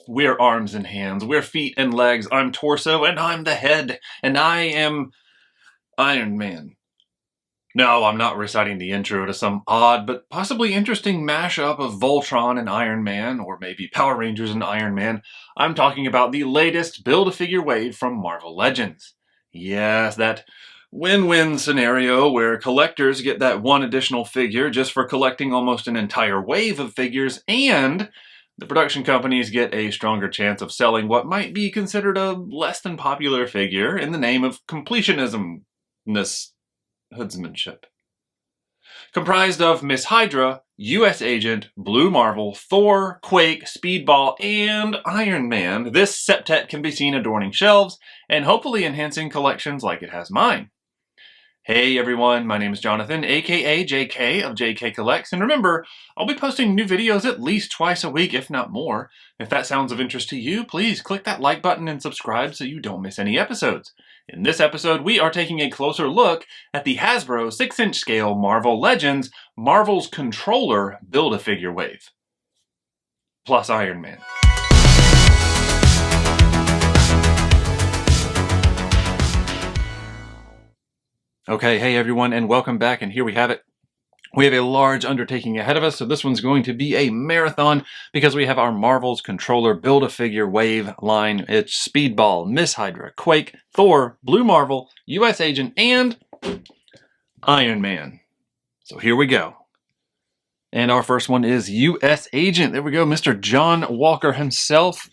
We're arms and hands, we're feet and legs, I'm torso, and I'm the head, and I am Iron Man. No, I'm not reciting the intro to some odd but possibly interesting mashup of Voltron and Iron Man, or maybe Power Rangers and Iron Man. I'm talking about the latest Build-A-Figure wave from Marvel Legends. Yes, that win-win scenario where collectors get that one additional figure just for collecting almost an entire wave of figures, and the production companies get a stronger chance of selling what might be considered a less than popular figure in the name of completionism. Hoodsmanship. Comprised of Miss Hydra, US Agent, Blue Marvel, Thor, Quake, Speedball, and Iron Man, this septet can be seen adorning shelves and hopefully enhancing collections like it has mine. Hey everyone, my name is Jonathan, aka JK of JK Collects, and remember, I'll be posting new videos at least twice a week, if not more. If that sounds of interest to you, please click that like button and subscribe so you don't miss any episodes. In this episode, we are taking a closer look at the Hasbro 6-inch scale Marvel Legends Marvel's Controller Build-A-Figure wave. Plus Iron Man. Okay, hey everyone, and welcome back, and here we have it. We have a large undertaking ahead of us, so this one's going to be a marathon because we have our Marvel's Controller Build-A-Figure wave line. It's Speedball, Miss Hydra, Quake, Thor, Blue Marvel, US Agent, and Iron Man. So here we go. And our first one is US Agent. There we go, Mr. John Walker himself.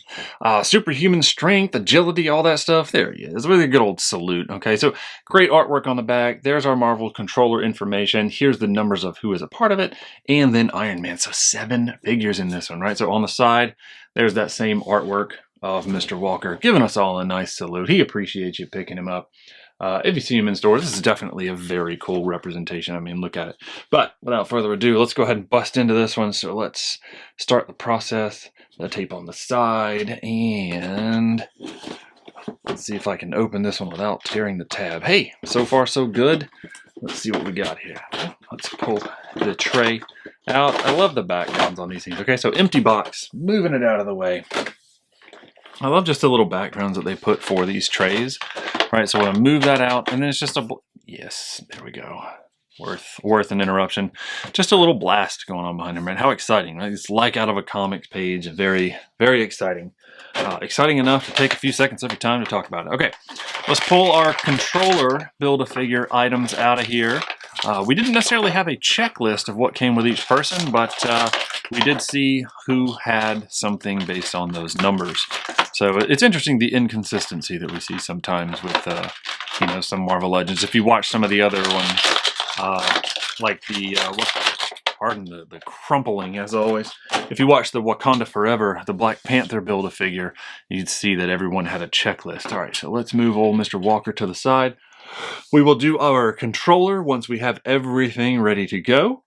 Superhuman strength, agility, all that stuff. There he is. Really good old salute. Okay, so great artwork on the back. There's our Marvel controller information. Here's the numbers of who is a part of it. And then Iron Man. So 7 figures in this one, right? So on the side, there's that same artwork of Mr. Walker, giving us all a nice salute. He appreciates you picking him up. If you see him in stores, this is definitely a very cool representation. I mean, look at it. But without further ado, let's go ahead and bust into this one. So let's start the process. The tape on the side, and let's see if I can open this one without tearing the tab. Hey, so far so good. Let's see what we got here. Let's pull the tray out. I love the backgrounds on these things. Okay, so empty box, moving it out of the way. I love just the little backgrounds that they put for these trays. Right, so we're gonna move that out, and then it's just yes, there we go. Worth an interruption. Just a little blast going on behind him, right? How exciting, right? It's like out of a comics page. Very, very exciting. Exciting enough to take a few seconds of your time to talk about it. Okay, let's pull our controller Build-A-Figure items out of here. We didn't necessarily have a checklist of what came with each person, but we did see who had something based on those numbers. So it's interesting the inconsistency that we see sometimes with, you know, some Marvel Legends. If you watch some of the other ones, like the, pardon the crumpling as always. If you watch the Wakanda Forever, the Black Panther Build-A-Figure, you'd see that everyone had a checklist. All right, so let's move old Mr. Walker to the side. We will do our controller once we have everything ready to go.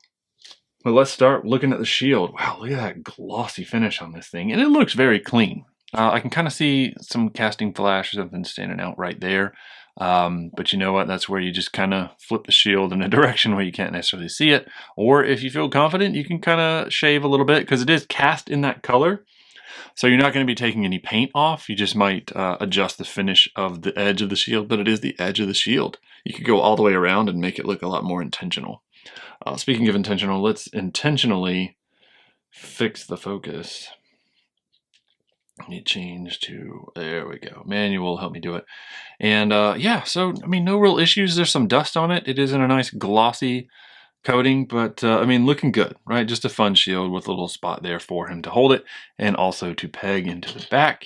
But let's start looking at the shield. Wow, look at that glossy finish on this thing. And it looks very clean. I can kind of see some casting flash or something standing out right there. But you know what? That's where you just kind of flip the shield in a direction where you can't necessarily see it. Or if you feel confident, you can kind of shave a little bit because it is cast in that color. So you're not going to be taking any paint off. You just might adjust the finish of the edge of the shield, but it is the edge of the shield. You could go all the way around and make it look a lot more intentional. Speaking of intentional, let's intentionally fix the focus. Let me change to, there we go. Manual, help me do it. And yeah, so, I mean, no real issues. There's some dust on it. It is in a nice glossy coating, but I mean, looking good, right? Just a fun shield with a little spot there for him to hold it and also to peg into the back.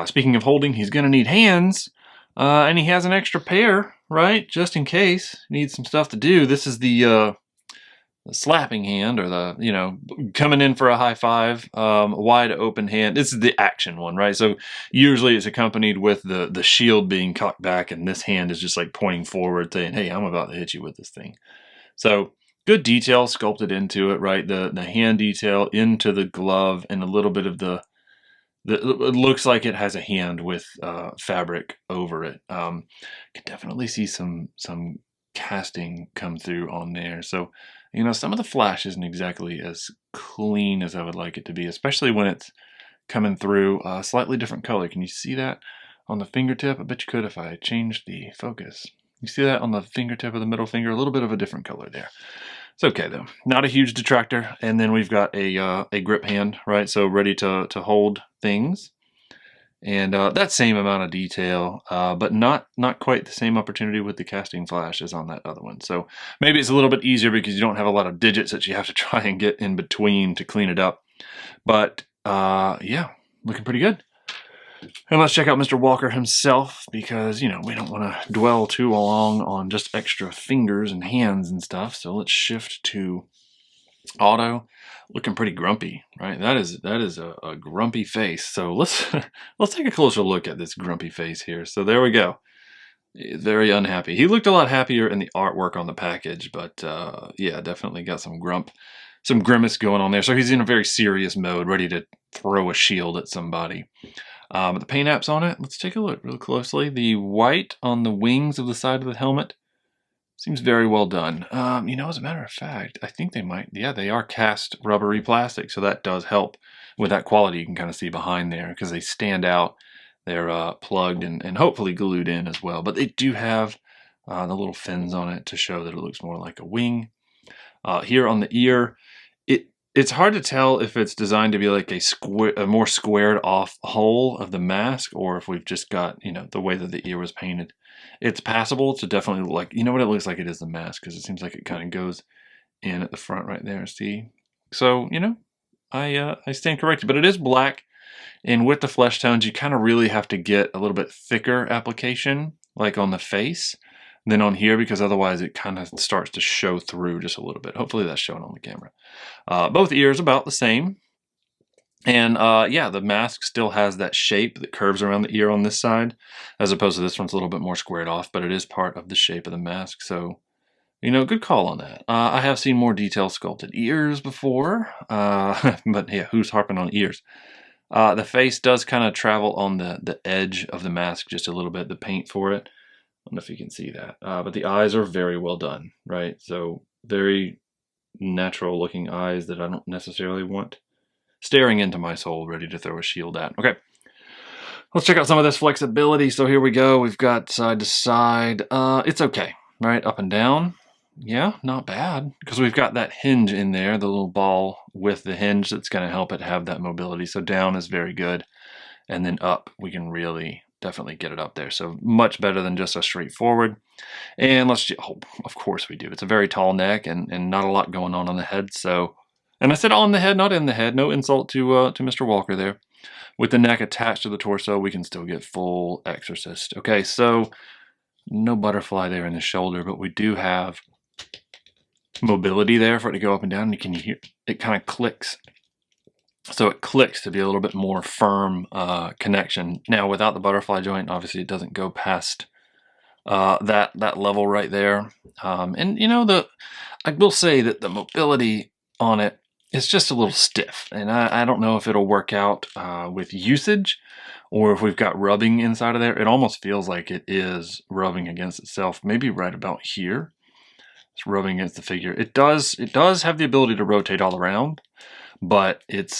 Speaking of holding, he's going to need hands, and he has an extra pair, right? Just in case needs some stuff to do. This is the slapping hand, or the, you know, coming in for a high five, wide open hand. This is the action one, right? So usually it's accompanied with the shield being cocked back, and this hand is just like pointing forward saying, hey, I'm about to hit you with this thing. So good detail sculpted into it, right? The hand detail into the glove, and a little bit of it looks like it has a hand with fabric over it. Can definitely see some casting come through on there. So, you know, some of the flash isn't exactly as clean as I would like it to be, especially when it's coming through, a slightly different color. Can you see that on the fingertip? I bet you could if I changed the focus. You see that on the fingertip of the middle finger? A little bit of a different color there. It's okay though. Not a huge detractor. And then we've got a grip hand, right? So ready to hold things. And that same amount of detail, but not quite the same opportunity with the casting flash as on that other one. So maybe it's a little bit easier because you don't have a lot of digits that you have to try and get in between to clean it up. But yeah, looking pretty good. And let's check out Mr. Walker himself because, you know, we don't want to dwell too long on just extra fingers and hands and stuff. So let's shift to auto. Looking pretty grumpy, right? That is a grumpy face. So let's take a closer look at this grumpy face here. So there we go. Very unhappy. He looked a lot happier in the artwork on the package, but yeah, definitely got some grimace going on there. So he's in a very serious mode, ready to throw a shield at somebody. The paint apps on it, let's take a look real closely. The white on the wings of the side of the helmet seems very well done. You know, as a matter of fact, I think they might, yeah, they are cast rubbery plastic, so that does help with that quality. You can kind of see behind there because they stand out. They're plugged and hopefully glued in as well. But they do have the little fins on it to show that it looks more like a wing. Here on the ear, it's hard to tell if it's designed to be like a more squared off hole of the mask, or if we've just got, you know, the way that the ear was painted. It's passable to definitely look like, you know what, it looks like it is the mask because it seems like it kind of goes in at the front right there. See? So, you know, I stand corrected, but it is black, and with the flesh tones, you kind of really have to get a little bit thicker application, like on the face, than on here, because otherwise it kind of starts to show through just a little bit. Hopefully that's shown on the camera. Both ears about the same. And yeah, the mask still has that shape that curves around the ear on this side, as opposed to this one's a little bit more squared off, but it is part of the shape of the mask. So, you know, good call on that. I have seen more detail sculpted ears before, but yeah, who's harping on ears? The face does kind of travel on the edge of the mask just a little bit, the paint for it. I don't know if you can see that, but the eyes are very well done, right? So very natural looking eyes that I don't necessarily want staring into my soul, ready to throw a shield at. Okay, let's check out some of this flexibility. So here we go. We've got side to side. It's okay, right? Up and down. Yeah, not bad, because we've got that hinge in there, the little ball with the hinge that's going to help it have that mobility. So down is very good, and then up, we can really definitely get it up there. So much better than just a straightforward. And let's, oh, of course we do. It's a very tall neck and not a lot going on the head. So, and I said on the head, not in the head. No insult to Mr. Walker there. With the neck attached to the torso, we can still get full Exorcist. Okay, so no butterfly there in the shoulder, but we do have mobility there for it to go up and down. You can hear it kind of clicks. So it clicks to be a little bit more firm connection. Now, without the butterfly joint, obviously it doesn't go past that level right there. And you know, I will say that the mobility on it is just a little stiff, and I don't know if it'll work out with usage or if we've got rubbing inside of there. It almost feels like it is rubbing against itself, maybe right about here. It's rubbing against the figure. It does have the ability to rotate all around, but it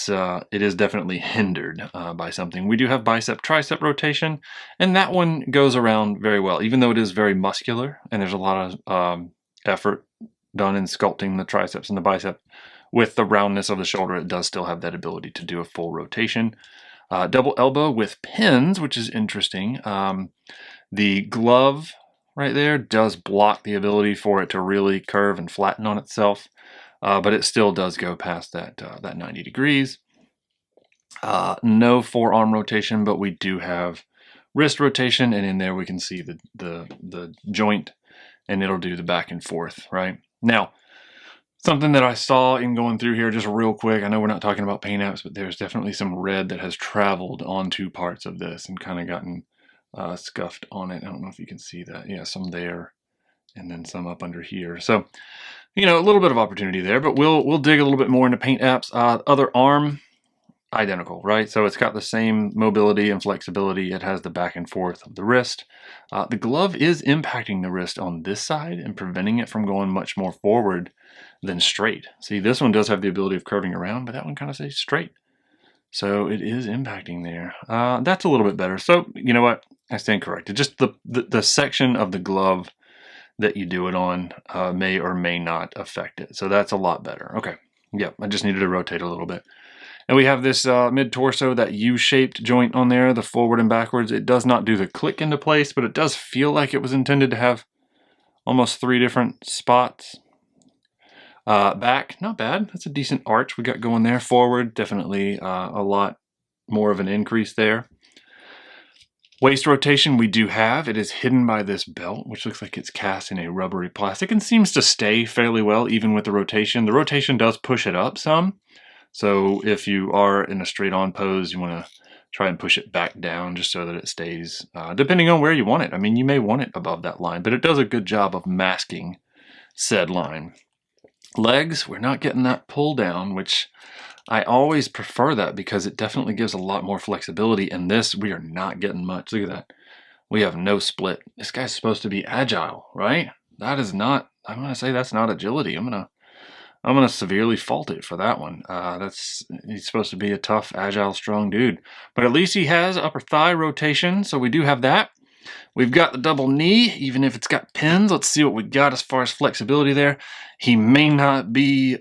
is definitely hindered by something. We do have bicep tricep rotation, and that one goes around very well, even though it is very muscular and there's a lot of effort done in sculpting the triceps and the bicep. With the roundness of the shoulder, it does still have that ability to do a full rotation. Double elbow with pins, which is interesting. The glove right there does block the ability for it to really curve and flatten on itself. But it still does go past that 90 degrees. No forearm rotation, but we do have wrist rotation, and in there we can see the joint, and it'll do the back and forth, right? Now, something that I saw in going through here just real quick, I know we're not talking about paint apps, but there's definitely some red that has traveled onto parts of this and kind of gotten scuffed on it. I don't know if you can see that. Yeah, some there, and then some up under here. So, you know, a little bit of opportunity there, but we'll dig a little bit more into paint apps. Other arm, identical, right? So it's got the same mobility and flexibility. It has the back and forth of the wrist. The glove is impacting the wrist on this side and preventing it from going much more forward than straight. See, this one does have the ability of curving around, but that one kind of stays straight. So it is impacting there. That's a little bit better. So you know what? I stand corrected. Just the section of the glove that you do it on may or may not affect it. So that's a lot better. Okay. Yep. I just needed to rotate a little bit. And we have this mid-torso, that U-shaped joint on there, the forward and backwards. It does not do the click into place, but it does feel like it was intended to have almost 3 different spots. Back, not bad. That's a decent arch we got going there. Forward, definitely a lot more of an increase there. Waist rotation we do have. It is hidden by this belt, which looks like it's cast in a rubbery plastic and seems to stay fairly well even with the rotation. The rotation does push it up some. So if you are in a straight on pose, you want to try and push it back down just so that it stays, depending on where you want it. I mean, you may want it above that line, but it does a good job of masking said line. Legs, we're not getting that pull down, which I always prefer that because it definitely gives a lot more flexibility. And this, we are not getting much. Look at that. We have no split. This guy's supposed to be agile, right? That is not, I'm going to say that's not agility. I'm going to severely fault it for that one. He's supposed to be a tough, agile, strong dude. But at least he has upper thigh rotation, so we do have that. We've got the double knee, even if it's got pins. Let's see what we got as far as flexibility there. He may not be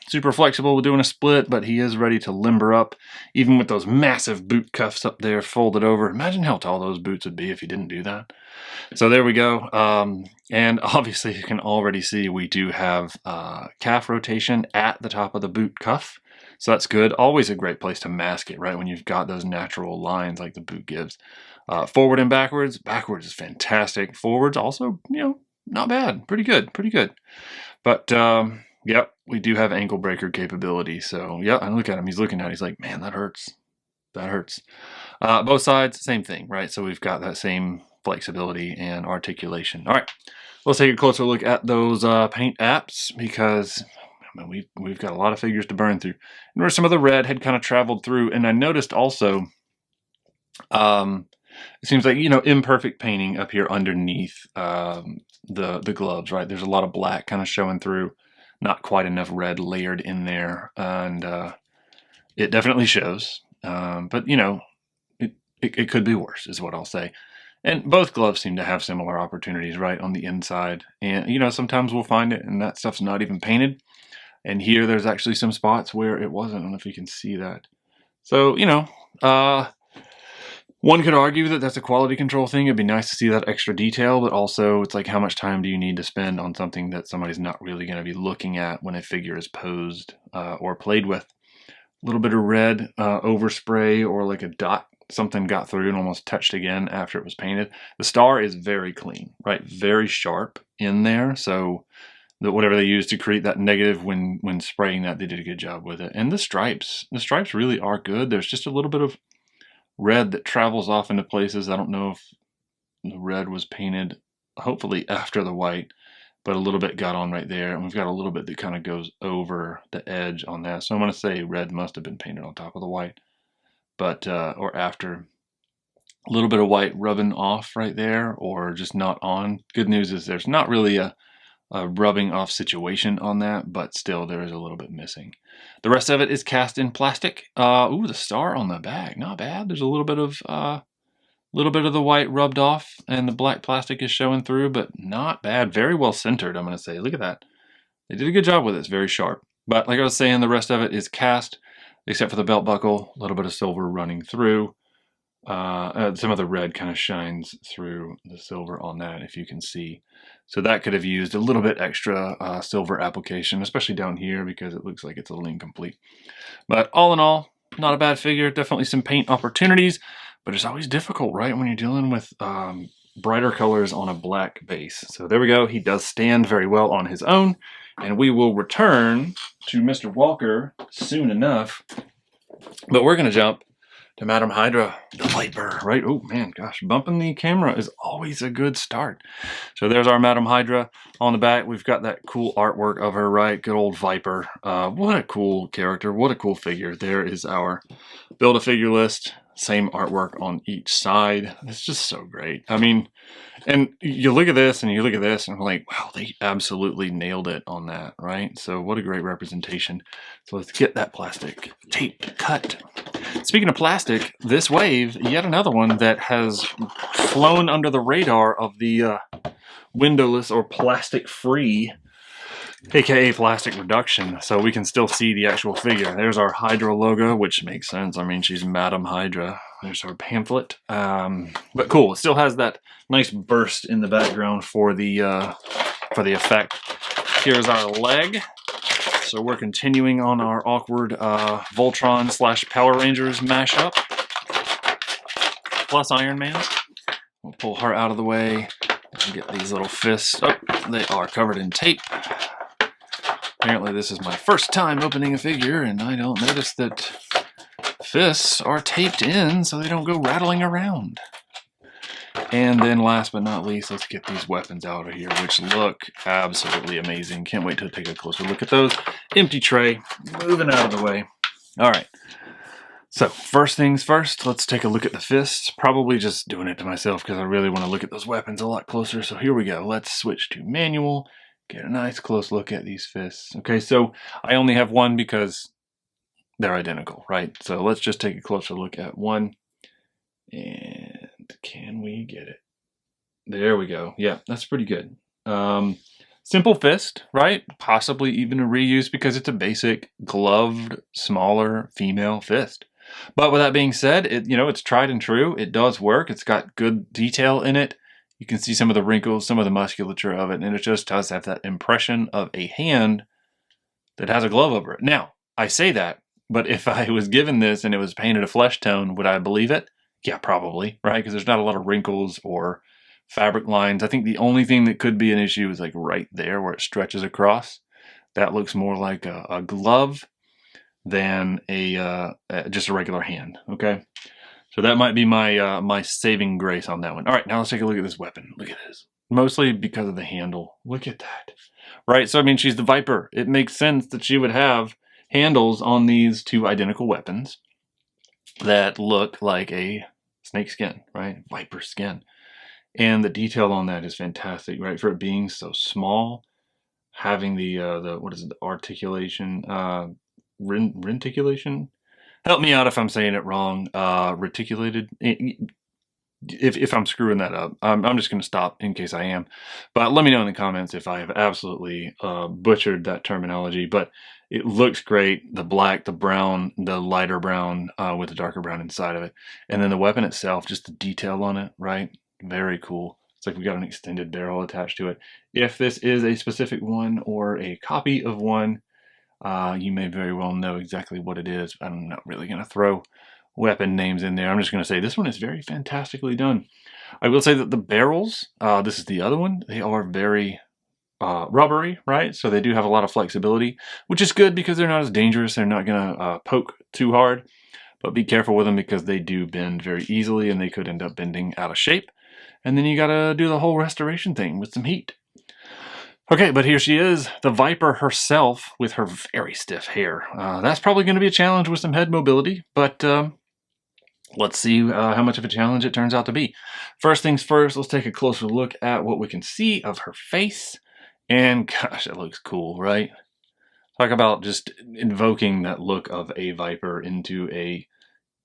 super flexible with doing a split, but he is ready to limber up, even with those massive boot cuffs up there folded over. Imagine how tall those boots would be if he didn't do that. So there we go. And obviously you can already see we do have calf rotation at the top of the boot cuff. So that's good. Always a great place to mask it, right? When you've got those natural lines like the boot gives. Forward and backwards. Backwards is fantastic. Forwards also, not bad. Pretty good. But, yep, we do have ankle breaker capability. So, yeah, I look at him. He's looking at it. He's like, man, that hurts. That hurts. Both sides, same thing, right? So we've got that same flexibility and articulation. All right, let's take a closer look at those paint apps because we've got a lot of figures to burn through. And where some of the red had kind of traveled through, and I noticed also, it seems like imperfect painting up here underneath the gloves, right? There's a lot of black kind of showing through, not quite enough red layered in there, and it definitely shows. But it could be worse, is what I'll say. And both gloves seem to have similar opportunities, right, on the inside. And, sometimes we'll find it and that stuff's not even painted. And here there's actually some spots where it wasn't. I don't know if you can see that. So, one could argue that that's a quality control thing. It'd be nice to see that extra detail, but also it's like, how much time do you need to spend on something that somebody's not really going to be looking at when a figure is posed or played with? A little bit of red overspray or like a dot, something got through and almost touched again after it was painted. The star is very clean, right? Very sharp in there. So whatever they used to create that negative when spraying that, they did a good job with it. And the stripes really are good. There's just a little bit of red that travels off into places. I don't know if the red was painted, hopefully after the white, but a little bit got on right there. And we've got a little bit that kind of goes over the edge on that. So I'm going to say red must have been painted on top of the white, but, or after. A little bit of white rubbing off right there, or just not on. Good news is there's not really a rubbing off situation on that, but still there is a little bit missing. The rest of it is cast in plastic. Ooh, the star on the back, not bad. There's a little bit of the white rubbed off, and the black plastic is showing through, but not bad. Very well centered, I'm going to say. Look at that. They did a good job with it. It's very sharp. But like I was saying, the rest of it is cast, except for the belt buckle. A little bit of silver running through. Some of the red kind of shines through the silver on that, if you can see. So that could have used a little bit extra silver application, especially down here, because it looks like it's a little incomplete. But all in all, not a bad figure. Definitely some paint opportunities, but it's always difficult, right, when you're dealing with brighter colors on a black base. So there we go. He does stand very well on his own, and we will return to Mr. Walker soon enough. But we're going to jump to Madam Hydra, the Viper, right? Oh man, gosh, bumping the camera is always a good start. So there's our Madam Hydra on the back. We've got that cool artwork of her, right? Good old Viper. What a cool character. What a cool figure. There is our Build-A-Figure list. Same artwork on each side. It's just so great. I mean, and you look at this and you look at this and I'm like, wow, they absolutely nailed it on that, right? So what a great representation. So let's get that plastic tape cut. Speaking of plastic, this wave, yet another one that has flown under the radar of the windowless or plastic-free, aka plastic reduction, so we can still see the actual figure. There's our Hydra logo, which makes sense. I mean, she's Madam Hydra. There's our pamphlet. But cool, it still has that nice burst in the background for the effect. Here's our leg. So we're continuing on our awkward Voltron / Power Rangers mashup. Plus Iron Man. We'll pull her out of the way and get these little fists. Oh, they are covered in tape. Apparently this is my first time opening a figure, and I don't notice that fists are taped in so they don't go rattling around. And then last but not least, let's get these weapons out of here, which look absolutely amazing. Can't wait to take a closer look at those. Empty tray, moving out of the way. All right. So first things first, let's take a look at the fists. Probably just doing it to myself because I really want to look at those weapons a lot closer. So here we go. Let's switch to manual. Get a nice close look at these fists. Okay, so I only have one because they're identical, right? So let's just take a closer look at one. And can we get it? There we go. Yeah, that's pretty good. Simple fist, right? Possibly even a reuse because it's a basic gloved, smaller female fist. But with that being said, it's tried and true. It does work. It's got good detail in it. You can see some of the wrinkles, some of the musculature of it, and it just does have that impression of a hand that has a glove over it. Now, I say that, but if I was given this and it was painted a flesh tone, would I believe it? Yeah, probably, right? Because there's not a lot of wrinkles or fabric lines. I think the only thing that could be an issue is like right there where it stretches across. That looks more like a glove than just a regular hand, okay? So that might be my my saving grace on that one. All right, now let's take a look at this weapon. Look at this. Mostly because of the handle. Look at that. Right, so I mean, she's the Viper. It makes sense that she would have handles on these two identical weapons that look like a snake skin, right? Viper skin. And the detail on that is fantastic, right? For it being so small, having the what is it, the articulation, renticulation? Help me out if I'm saying it wrong. Reticulated. If I'm screwing that up, I'm just going to stop in case I am. But let me know in the comments if I have absolutely butchered that terminology. But it looks great. The black, the brown, the lighter brown with the darker brown inside of it. And then the weapon itself, just the detail on it, right? Very cool. It's like we got an extended barrel attached to it. If this is a specific one or a copy of one, you may very well know exactly what it is. I'm not really going to throw weapon names in there. I'm just going to say this one is very fantastically done. I will say that the barrels, this is the other one, they are very rubbery, right? So they do have a lot of flexibility, which is good because they're not as dangerous. They're not going to poke too hard, but be careful with them because they do bend very easily and they could end up bending out of shape. And then you got to do the whole restoration thing with some heat. Okay, but here she is, the Viper herself with her very stiff hair. That's probably going to be a challenge with some head mobility, but let's see how much of a challenge it turns out to be. First things first, let's take a closer look at what we can see of her face. And gosh, it looks cool, right? Talk about just invoking that look of a Viper into a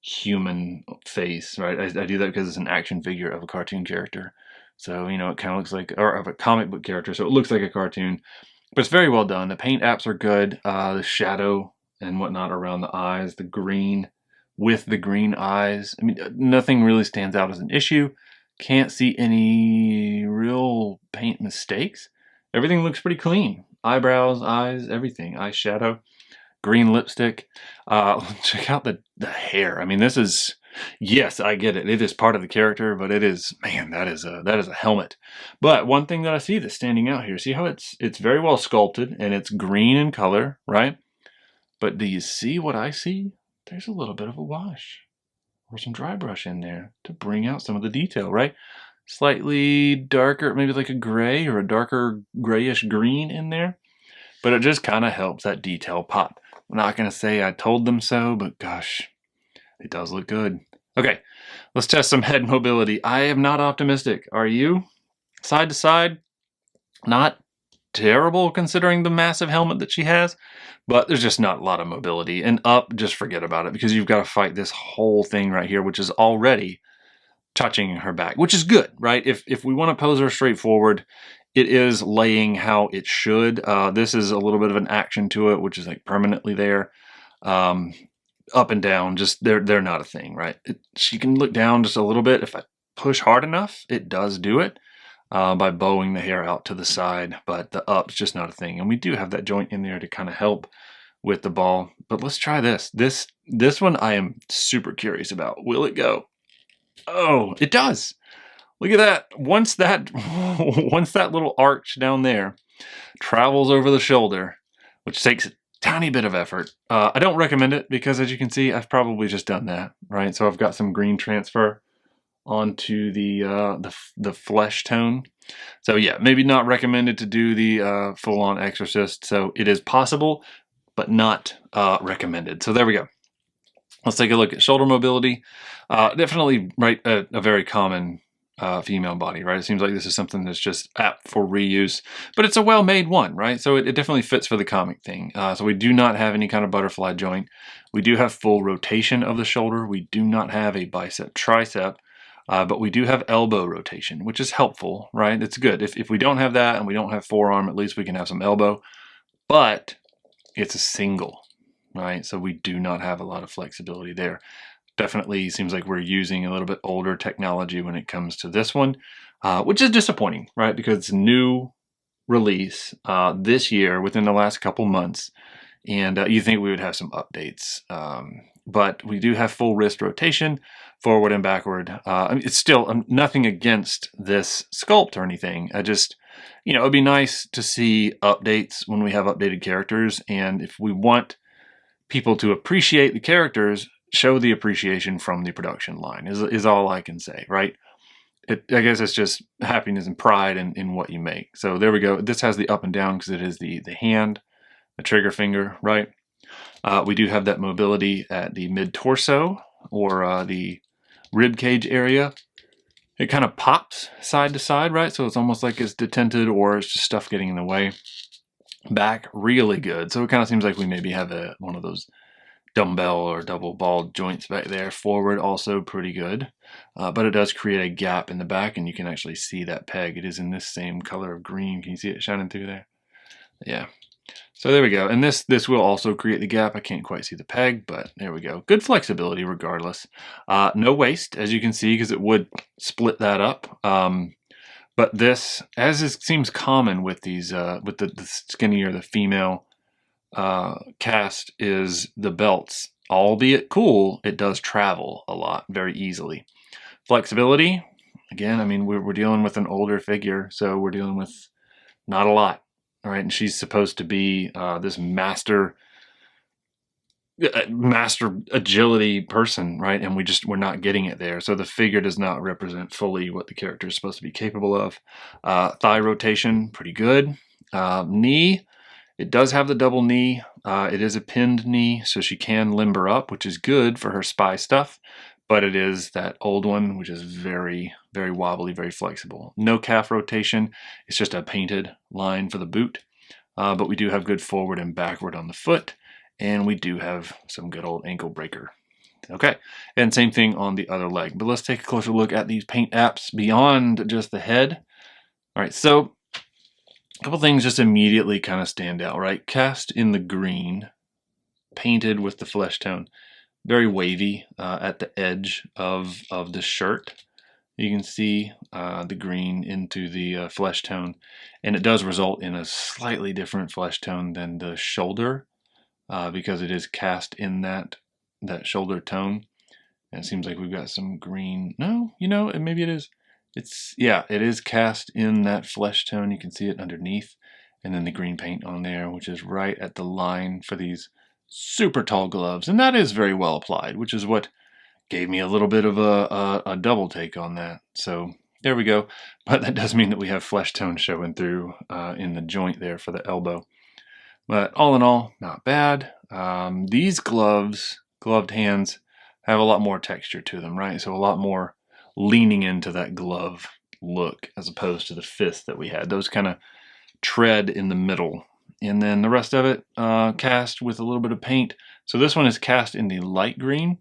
human face, right? I do that because it's an action figure of a cartoon character. So, it kind of looks like, or of a comic book character, so it looks like a cartoon. But it's very well done. The paint apps are good. The shadow and whatnot around the eyes, the green with the green eyes. I mean, nothing really stands out as an issue. Can't see any real paint mistakes. Everything looks pretty clean. Eyebrows, eyes, everything. Eyeshadow, green lipstick. Check out the hair. I mean, this is... Yes, I get it. It is part of the character, but it is, man, that is a helmet. But one thing that I see that's standing out here, see how it's very well sculpted and it's green in color, right? But do you see what I see? There's a little bit of a wash or some dry brush in there to bring out some of the detail, right? Slightly darker, maybe like a gray or a darker grayish green in there. But it just kind of helps that detail pop. I'm not going to say I told them so, but gosh, it does look good. Okay, let's test some head mobility. I am not optimistic. Are you? Side to side, not terrible considering the massive helmet that she has, but there's just not a lot of mobility. And up, just forget about it, because you've got to fight this whole thing right here, which is already touching her back, which is good, right? If we want to pose her straightforward, it is laying how it should. This is a little bit of an action to it, which is like permanently there. Up and down, just they're not a thing, right? She can look down just a little bit. If I push hard enough, it does do it by bowing the hair out to the side, but the up's just not a thing. And we do have that joint in there to kind of help with the ball. But let's try this. This one I am super curious about. Will it go? Oh, it does. Look at that. Once that little arch down there travels over the shoulder, which takes a tiny bit of effort. I don't recommend it because, as you can see, I've probably just done that, right? So I've got some green transfer onto the flesh tone. So yeah, maybe not recommended to do the full-on exorcist. So it is possible, but not recommended. So there we go. Let's take a look at shoulder mobility. Definitely, right, a very common female body, right? It seems like this is something that's just apt for reuse, but it's a well-made one, right? So it definitely fits for the comic thing. So we do not have any kind of butterfly joint. We do have full rotation of the shoulder. We do not have a bicep tricep, but we do have elbow rotation, which is helpful, right? It's good. If we don't have that and we don't have forearm, at least we can have some elbow, but it's a single, right? So we do not have a lot of flexibility there. Definitely seems like we're using a little bit older technology when it comes to this one, which is disappointing, right? Because it's a new release this year within the last couple months, and you think we would have some updates. But we do have full wrist rotation, forward and backward. I mean, it's still nothing against this sculpt or anything. I just, it'd be nice to see updates when we have updated characters, and if we want people to appreciate the characters, show the appreciation from the production line is all I can say, right? I guess it's just happiness and pride in what you make. So there we go. This has the up and down because it is the hand, the trigger finger, right? We do have that mobility at the mid-torso or the rib cage area. It kind of pops side to side, right? So it's almost like it's detented or it's just stuff getting in the way. Back, really good. So it kind of seems like we maybe have one of those dumbbell or double ball joints back there. Forward, also pretty good. But it does create a gap in the back, and you can actually see that peg. It is in this same color of green. Can you see it shining through there? Yeah. So there we go. And this will also create the gap. I can't quite see the peg, but there we go. Good flexibility regardless. No waist, as you can see, because it would split that up. But this, as it seems common with these, with the skinnier, the female cast, is the belts. Albeit cool, it does travel a lot very easily. Flexibility, again, I mean, we're dealing with an older figure, so we're dealing with not a lot. All right, and she's supposed to be this master agility person, right? And we're not getting it there. So the figure does not represent fully what the character is supposed to be capable of. Thigh rotation, pretty good. Knee, it does have the double knee. It is a pinned knee, so she can limber up, which is good for her spy stuff. But it is that old one, which is very, very wobbly, very flexible. No calf rotation. It's just a painted line for the boot. But we do have good forward and backward on the foot. And we do have some good old ankle breaker. Okay, and same thing on the other leg. But let's take a closer look at these paint apps beyond just the head. All right, so a couple things just immediately kind of stand out, right? Cast in the green, painted with the flesh tone. Very wavy at the edge of the shirt. You can see the green into the flesh tone, and it does result in a slightly different flesh tone than the shoulder because it is cast in that shoulder tone. And it seems like we've got some green. No, maybe it is. It is cast in that flesh tone. You can see it underneath, and then the green paint on there, which is right at the line for these super tall gloves, and that is very well applied, which is what gave me a little bit of a double take on that. So there we go. But that does mean that we have flesh tone showing through in the joint there for the elbow. But all in all, not bad. These gloved hands, have a lot more texture to them, right? So a lot more leaning into that glove look as opposed to the fist that we had. Those kind of tread in the middle. And then the rest of it cast with a little bit of paint. So this one is cast in the light green,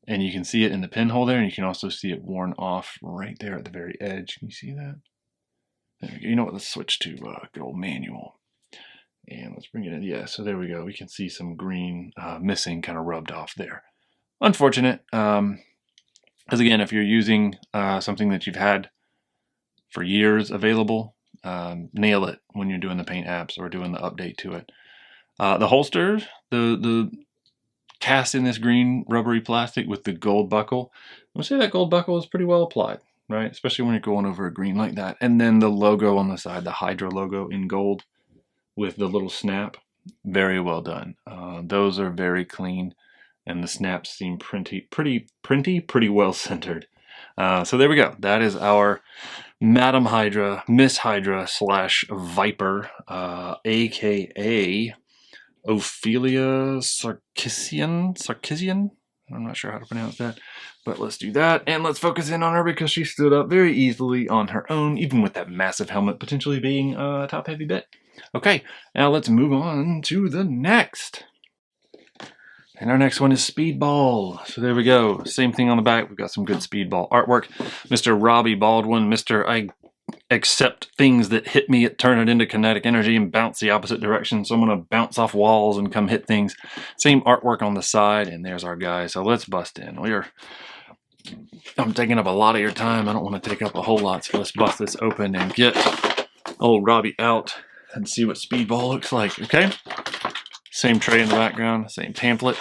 and you can see it in the pinhole there, and you can also see it worn off right there at the very edge. Can you see that? There we go. You know what? Let's switch to good old manual. And let's bring it in. Yeah, so there we go. We can see some green missing, kind of rubbed off there. Unfortunate. Because again, if you're using something that you've had for years available, nail it when you're doing the paint apps or doing the update to it. The holsters, the cast in this green rubbery plastic with the gold buckle. I would say that gold buckle is pretty well applied, right? Especially when you're going over a green like that. And then the logo on the side, the Hydra logo in gold with the little snap, very well done. Those are very clean, and the snaps seem pretty well centered. So there we go. That is our Madam Hydra, Miss Hydra / Viper, aka Ophelia Sarkisian. I'm not sure how to pronounce that, but let's do that. And let's focus in on her because she stood up very easily on her own, even with that massive helmet potentially being a top heavy bit. Okay, now let's move on to the next. And our next one is Speedball. So there we go. Same thing on the back. We've got some good Speedball artwork. Mr. Robbie Baldwin, Mr. I accept things that hit me, turn it into kinetic energy and bounce the opposite direction. So I'm going to bounce off walls and come hit things. Same artwork on the side, and there's our guy. So let's bust in. I'm taking up a lot of your time. I don't want to take up a whole lot, so let's bust this open and get old Robbie out and see what Speedball looks like, okay? Same tray in the background, same pamphlet.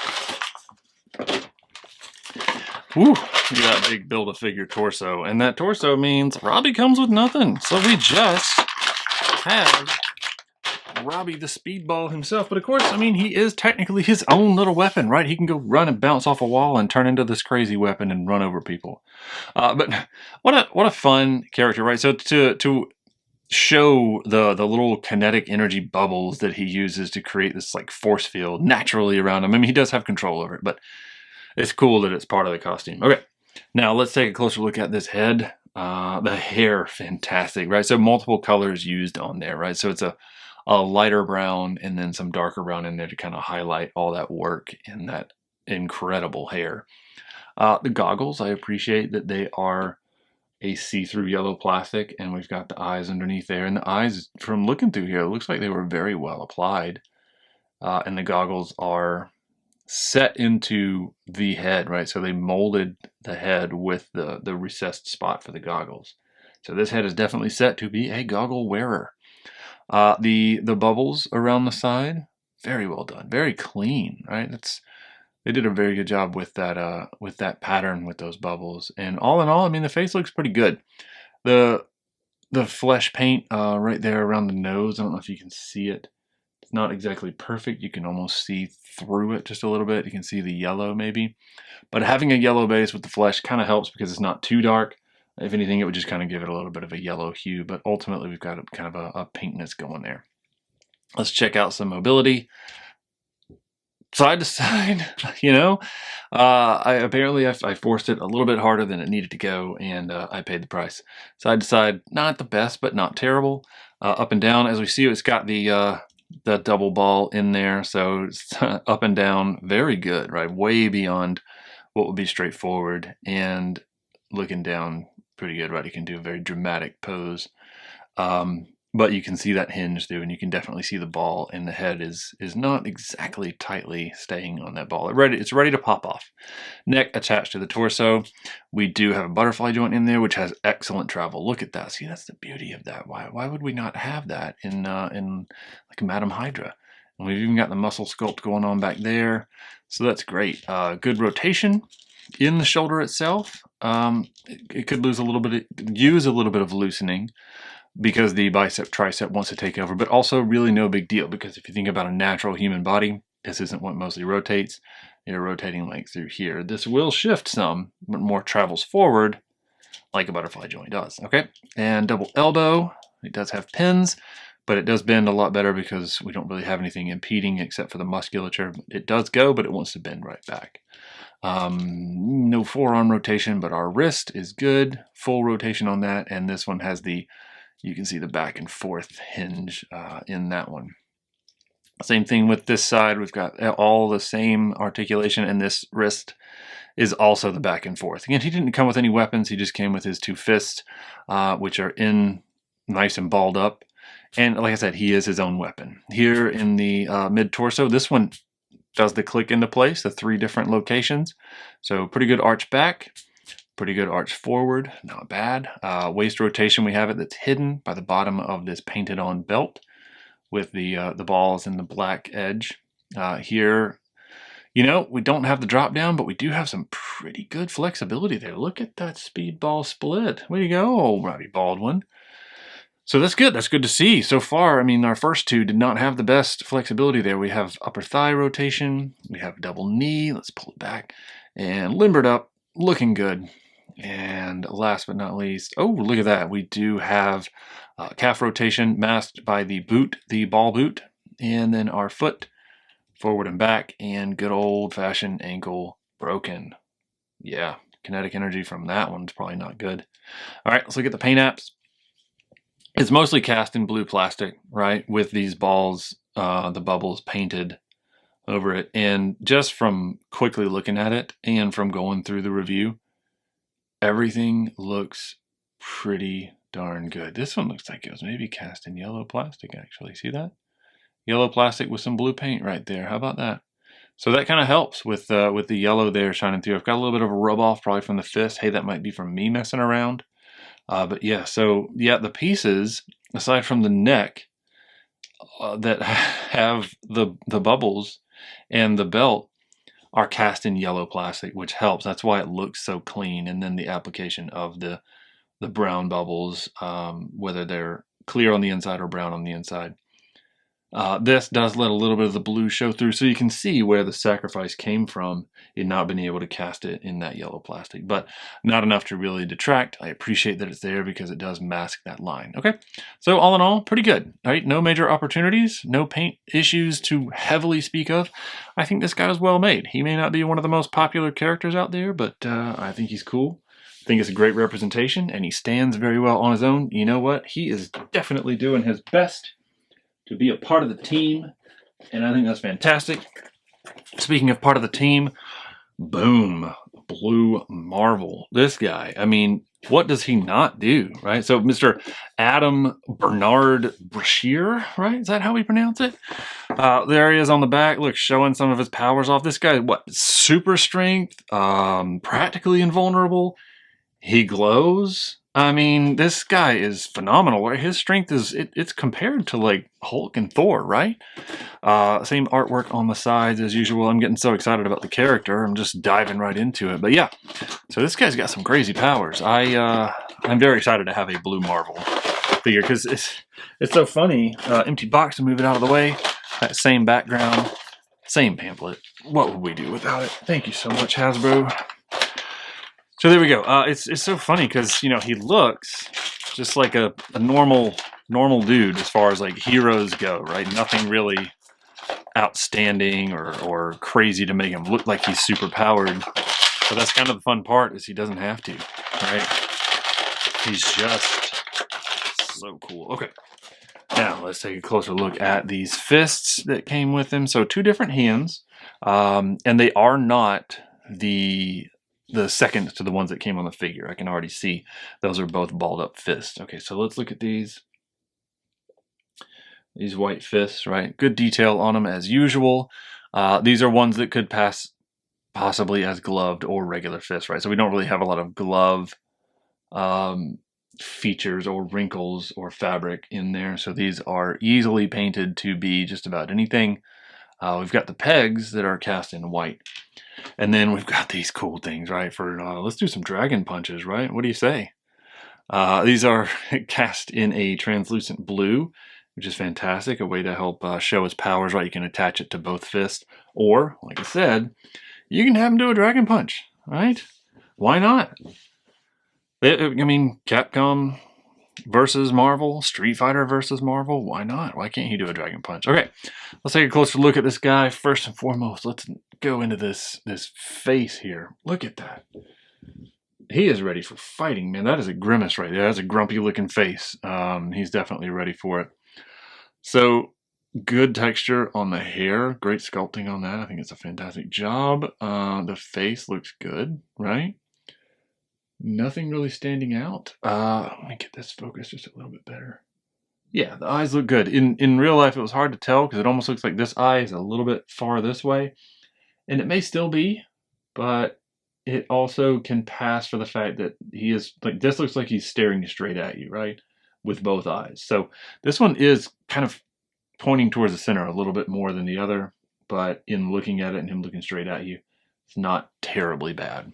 Woo! Look at that big Build-A-Figure torso. And that torso means Robbie comes with nothing. So we just have Robbie the Speedball himself. But of course, I mean, he is technically his own little weapon, right? He can go run and bounce off a wall and turn into this crazy weapon and run over people. But what a fun character, right? So to show the little kinetic energy bubbles that he uses to create this like force field naturally around him. I mean, he does have control over it, but it's cool that it's part of the costume. Okay, now let's take a closer look at this head. The hair, fantastic, right? So multiple colors used on there, right? So it's a lighter brown and then some darker brown in there to kind of highlight all that work in that incredible hair. The goggles, I appreciate that they are a see-through yellow plastic, and we've got the eyes underneath there. And the eyes, from looking through here, it looks like they were very well applied. And the goggles are set into the head, right? So they molded the head with the recessed spot for the goggles. So this head is definitely set to be a goggle wearer. The bubbles around the side, very well done, very clean, right? They did a very good job with that pattern with those bubbles. And all in all, I mean, the face looks pretty good. The flesh paint right there around the nose, I don't know if you can see it. It's not exactly perfect. You can almost see through it just a little bit. You can see the yellow maybe. But having a yellow base with the flesh kind of helps because it's not too dark. If anything, it would just kind of give it a little bit of a yellow hue. But ultimately, we've got kind of a pinkness going there. Let's check out some mobility. Side to side, you know, I forced it a little bit harder than it needed to go, and I paid the price. Side to side, not the best, but not terrible. Up and down, as we see, it's got the double ball in there, so it's up and down, very good, right? Way beyond what would be straightforward, and looking down, pretty good, right? You can do a very dramatic pose. But you can see that hinge through, and you can definitely see the ball, and the head is not exactly tightly staying on that ball. It's ready to pop off. Neck attached to the torso. We do have a butterfly joint in there, which has excellent travel. Look at that. See, that's the beauty of that. Why would we not have that in like Madam Hydra? And we've even got the muscle sculpt going on back there. So that's great. Good rotation in the shoulder itself. It could use a little bit of loosening, because the bicep tricep wants to take over, but also really no big deal, because if you think about a natural human body, this isn't what mostly rotates. You're rotating like through here. This will shift some, but more travels forward like a butterfly joint does, okay? And double elbow, it does have pins, but it does bend a lot better because we don't really have anything impeding except for the musculature. It does go, but it wants to bend right back. No forearm rotation, but our wrist is good. Full rotation on that, and this one has the You can see the back and forth hinge in that one. Same thing with this side. We've got all the same articulation, and this wrist is also the back and forth. Again, he didn't come with any weapons. He just came with his 2 fists, which are in nice and balled up. And like I said, he is his own weapon. Here in the mid-torso, this one does the click into place, the 3 different locations. So pretty good arch back, pretty good arch forward, not bad. Waist rotation, we have it that's hidden by the bottom of this painted on belt with the balls and the black edge. Here, you know, we don't have the drop down, but we do have some pretty good flexibility there. Look at that speedball split. Way to go, Robbie Baldwin. So that's good. That's good to see. So far, I mean, our first 2 did not have the best flexibility there. We have upper thigh rotation. We have double knee. Let's pull it back. And limbered up. Looking good. And last but not least, oh, look at that. We do have calf rotation masked by the boot, the ball boot. And then our foot forward and back, and good old-fashioned ankle broken. Yeah, kinetic energy from that one's probably not good. All right, let's look at the paint apps. It's mostly cast in blue plastic, right, with these balls, the bubbles painted over it. And just from quickly looking at it and from going through the review, everything looks pretty darn good. This one looks like it was maybe cast in yellow plastic, actually. See that? Yellow plastic with some blue paint right there. How about that? So that kind of helps with the yellow there shining through. I've got a little bit of a rub off probably from the fist. Hey, that might be from me messing around. But yeah, so yeah, the pieces, aside from the neck that have the bubbles and the belt, are cast in yellow plastic, which helps. That's why it looks so clean. And then the application of the brown bubbles, whether they're clear on the inside or brown on the inside. This does let a little bit of the blue show through, so you can see where the sacrifice came from in not being able to cast it in that yellow plastic, but not enough to really detract. I appreciate that it's there because it does mask that line. Okay, so all in all, pretty good. All right, no major opportunities, no paint issues to heavily speak of. I think this guy is well made. He may not be one of the most popular characters out there, but I think he's cool. I think it's a great representation, and he stands very well on his own. You know what? He is definitely doing his best to be a part of the team, and I think that's fantastic. Speaking of part of the team, boom, Blue Marvel. This guy, I mean, what does he not do, right? So Mr. Adam Bernard Brashear, right? Is that how we pronounce it? There he is on the back, look, showing some of his powers off. This guy, what, super strength, practically invulnerable. He glows. I mean, this guy is phenomenal. His strength is, it's compared to like Hulk and Thor, right? Same artwork on the sides as usual. I'm getting so excited about the character. I'm just diving right into it. But yeah, so this guy's got some crazy powers. I'm very excited to have a Blue Marvel figure because it's so funny. Empty box to move it out of the way. That same background, same pamphlet. What would we do without it? Thank you so much, Hasbro. So there we go. It's so funny because, you know, he looks just like a normal dude as far as like heroes go, right? Nothing really outstanding or crazy to make him look like he's super powered. But that's kind of the fun part is he doesn't have to, right? He's just so cool. Okay. Now let's take a closer look at these fists that came with him. So 2 different hands, and they are not the second to the ones that came on the figure. I can already see those are both balled up fists. Okay, so let's look at these white fists, right? Good detail on them as usual. These are ones that could pass possibly as gloved or regular fists, right? So we don't really have a lot of glove features or wrinkles or fabric in there. So these are easily painted to be just about anything. We've got the pegs that are cast in white. And then we've got these cool things, right? For let's do some dragon punches, right? What do you say? These are cast in a translucent blue, which is fantastic. A way to help show his powers, right? You can attach it to both fists. Or, like I said, you can have him do a dragon punch, right? Why not? I mean, Capcom versus Marvel, Street Fighter versus Marvel. Why not? Why can't he do a dragon punch? Okay, let's take a closer look at this guy. First and foremost, let's go into this face here. Look at that. he is ready for fighting, man. That is a grimace right there. That's a grumpy looking face. He's definitely ready for it. So good texture on the hair. Great sculpting on that. I think it's a fantastic job. The face looks good, right? Nothing really standing out. Let me get this focused just a little bit better. Yeah, the eyes look good. In real life, it was hard to tell because it almost looks like this eye is a little bit far this way. And it may still be, but it also can pass for the fact that he is, like, this looks like he's staring straight at you, right? With both eyes. So this one is kind of pointing towards the center a little bit more than the other, but in looking at it and him looking straight at you, it's not terribly bad.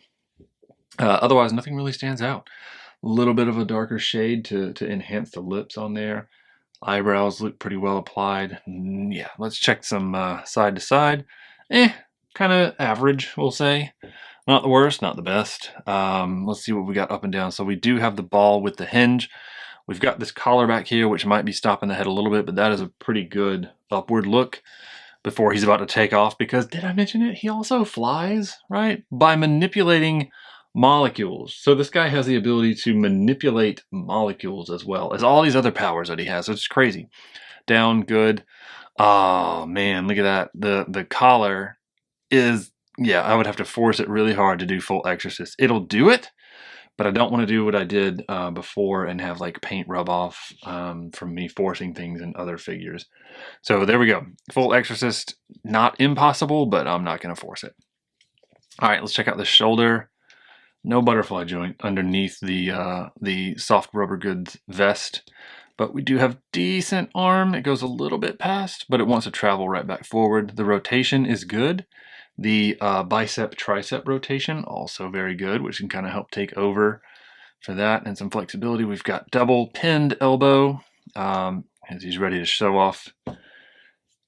Otherwise, nothing really stands out. A little bit of a darker shade to enhance the lips on there. Eyebrows look pretty well applied. Yeah, let's check some side to side. Kind of average, we'll say. Not the worst, not the best. Let's see what we got up and down. So we do have the ball with the hinge. We've got this collar back here, which might be stopping the head a little bit, but that is a pretty good upward look before he's about to take off, because, did I mention it? He also flies, right? By manipulating molecules. So this guy has the ability to manipulate molecules as well as all these other powers that he has. So it's crazy. Down, good. Oh man, look at that. The collar is, yeah, I would have to force it really hard to do full exorcist. It'll do it, but I don't want to do what I did before and have like paint rub off from me forcing things in other figures. So there we go. Full exorcist, not impossible, but I'm not going to force it. All right, let's check out the shoulder. No butterfly joint underneath the soft rubber goods vest, but we do have decent arm. It goes a little bit past, but it wants to travel right back forward. The rotation is good. The bicep tricep rotation also very good, which can kind of help take over for that, and some flexibility. We've got double pinned elbow as he's ready to show off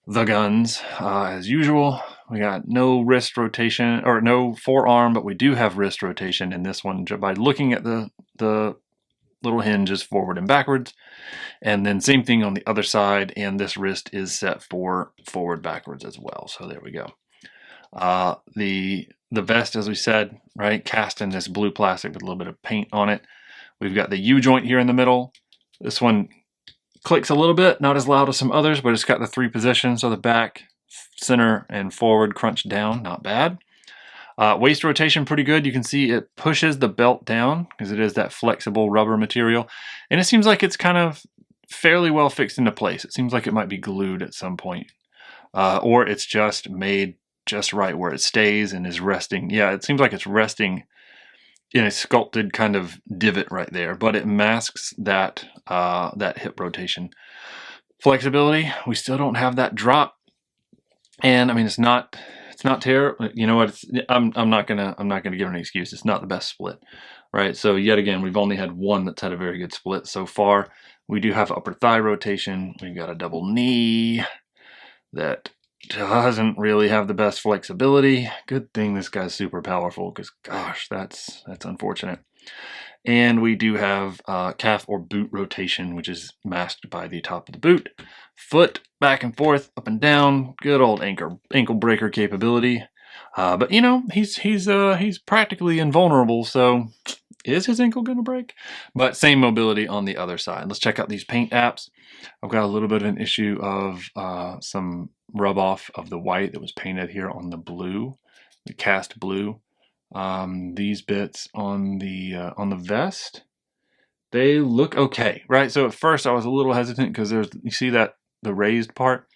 the guns as usual. We got no wrist rotation, or no forearm, but we do have wrist rotation in this one by looking at the little hinges forward and backwards. And then same thing on the other side, and this wrist is set for forward backwards as well. So there we go. The vest, as we said, right, cast in this blue plastic with a little bit of paint on it. We've got the U joint here in the middle. This one clicks a little bit, not as loud as some others, but it's got the 3 positions, so the back, center, and forward crunched down, not bad. Waist rotation, pretty good. You can see it pushes the belt down because it is that flexible rubber material, and it seems like it's kind of fairly well fixed into place. It seems like it might be glued at some point, or it's just made just right where it stays and is resting. Yeah, it seems like it's resting in a sculpted kind of divot right there, but it masks that that hip rotation. Flexibility, we still don't have that drop, and I mean it's not terrible. You know what? I'm not gonna give an excuse. It's not the best split, right? So yet again, we've only had one that's had a very good split so far. We do have upper thigh rotation. We've got a double knee that doesn't really have the best flexibility. Good thing this guy's super powerful, because gosh, that's unfortunate. And we do have calf or boot rotation, which is masked by the top of the boot. Foot back and forth, up and down. Good old ankle breaker capability. But you know, he's practically invulnerable, so is his ankle gonna break? But same mobility on the other side. Let's check out these paint apps. I've got a little bit of an issue of some rub off of the white that was painted here on the blue, the cast blue. These bits on the vest, they look okay, right? So at first I was a little hesitant because you see that the raised part.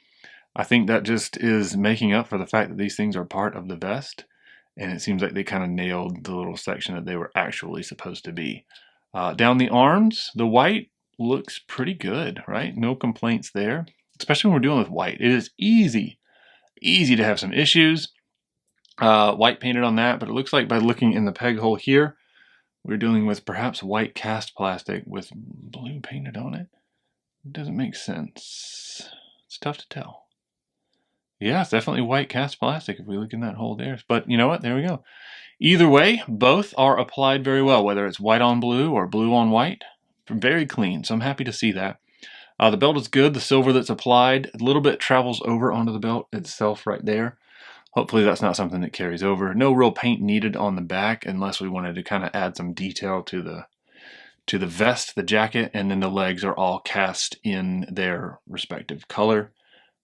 I think that just is making up for the fact that these things are part of the vest, and it seems like they kind of nailed the little section that they were actually supposed to be. Down the arms, the white looks pretty good, right? No complaints there, especially when we're dealing with white. It is easy to have some issues. White painted on that, but it looks like by looking in the peg hole here, we're dealing with perhaps white cast plastic with blue painted on it. It doesn't make sense. It's tough to tell. Yeah, it's definitely white cast plastic if we look in that hole there. But you know what? There we go. Either way, both are applied very well, whether it's white on blue or blue on white. Very clean, so I'm happy to see that. The belt is good. The silver that's applied a little bit travels over onto the belt itself right there. Hopefully that's not something that carries over. No real paint needed on the back unless we wanted to kind of add some detail to the vest, the jacket, and then the legs are all cast in their respective color.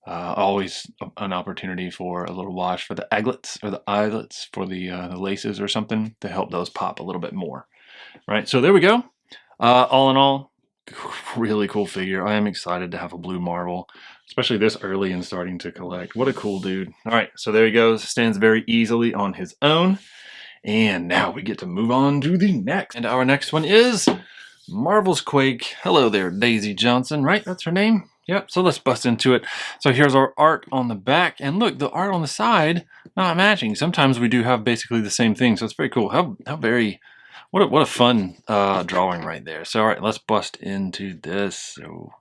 Always an opportunity for a little wash for the aglets or the eyelets for the laces or something to help those pop a little bit more. Right, so there we go. All in all, really cool figure. I am excited to have a blue Marvel, especially this early and starting to collect. What a cool dude. All right, so there he goes. Stands very easily on his own. And now we get to move on to the next. And our next one is Marvel's Quake. Hello there, Daisy Johnson, right? That's her name? Yep, so let's bust into it. So here's our art on the back, and look, the art on the side, not matching. Sometimes we do have basically the same thing, so it's very cool. What a fun drawing right there. So all right, let's bust into this. So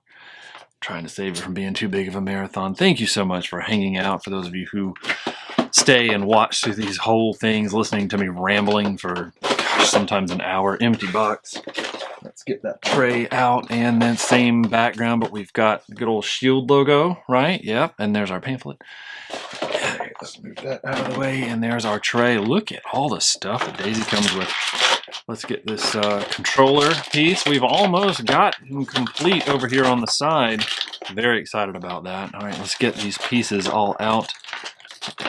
trying to save it from being too big of a marathon. Thank you so much for hanging out, for those of you who stay and watch through these whole things, listening to me rambling for, gosh, sometimes an hour. Empty box. Let's get that tray out, and then same background, but we've got the good old Shield logo, right? Yep, and there's our pamphlet. Let's move that out of the way, and there's our tray. Look at all the stuff that Daisy comes with. Let's get this controller piece. We've almost got him complete over here on the side. Very excited about that. All right, let's get these pieces all out.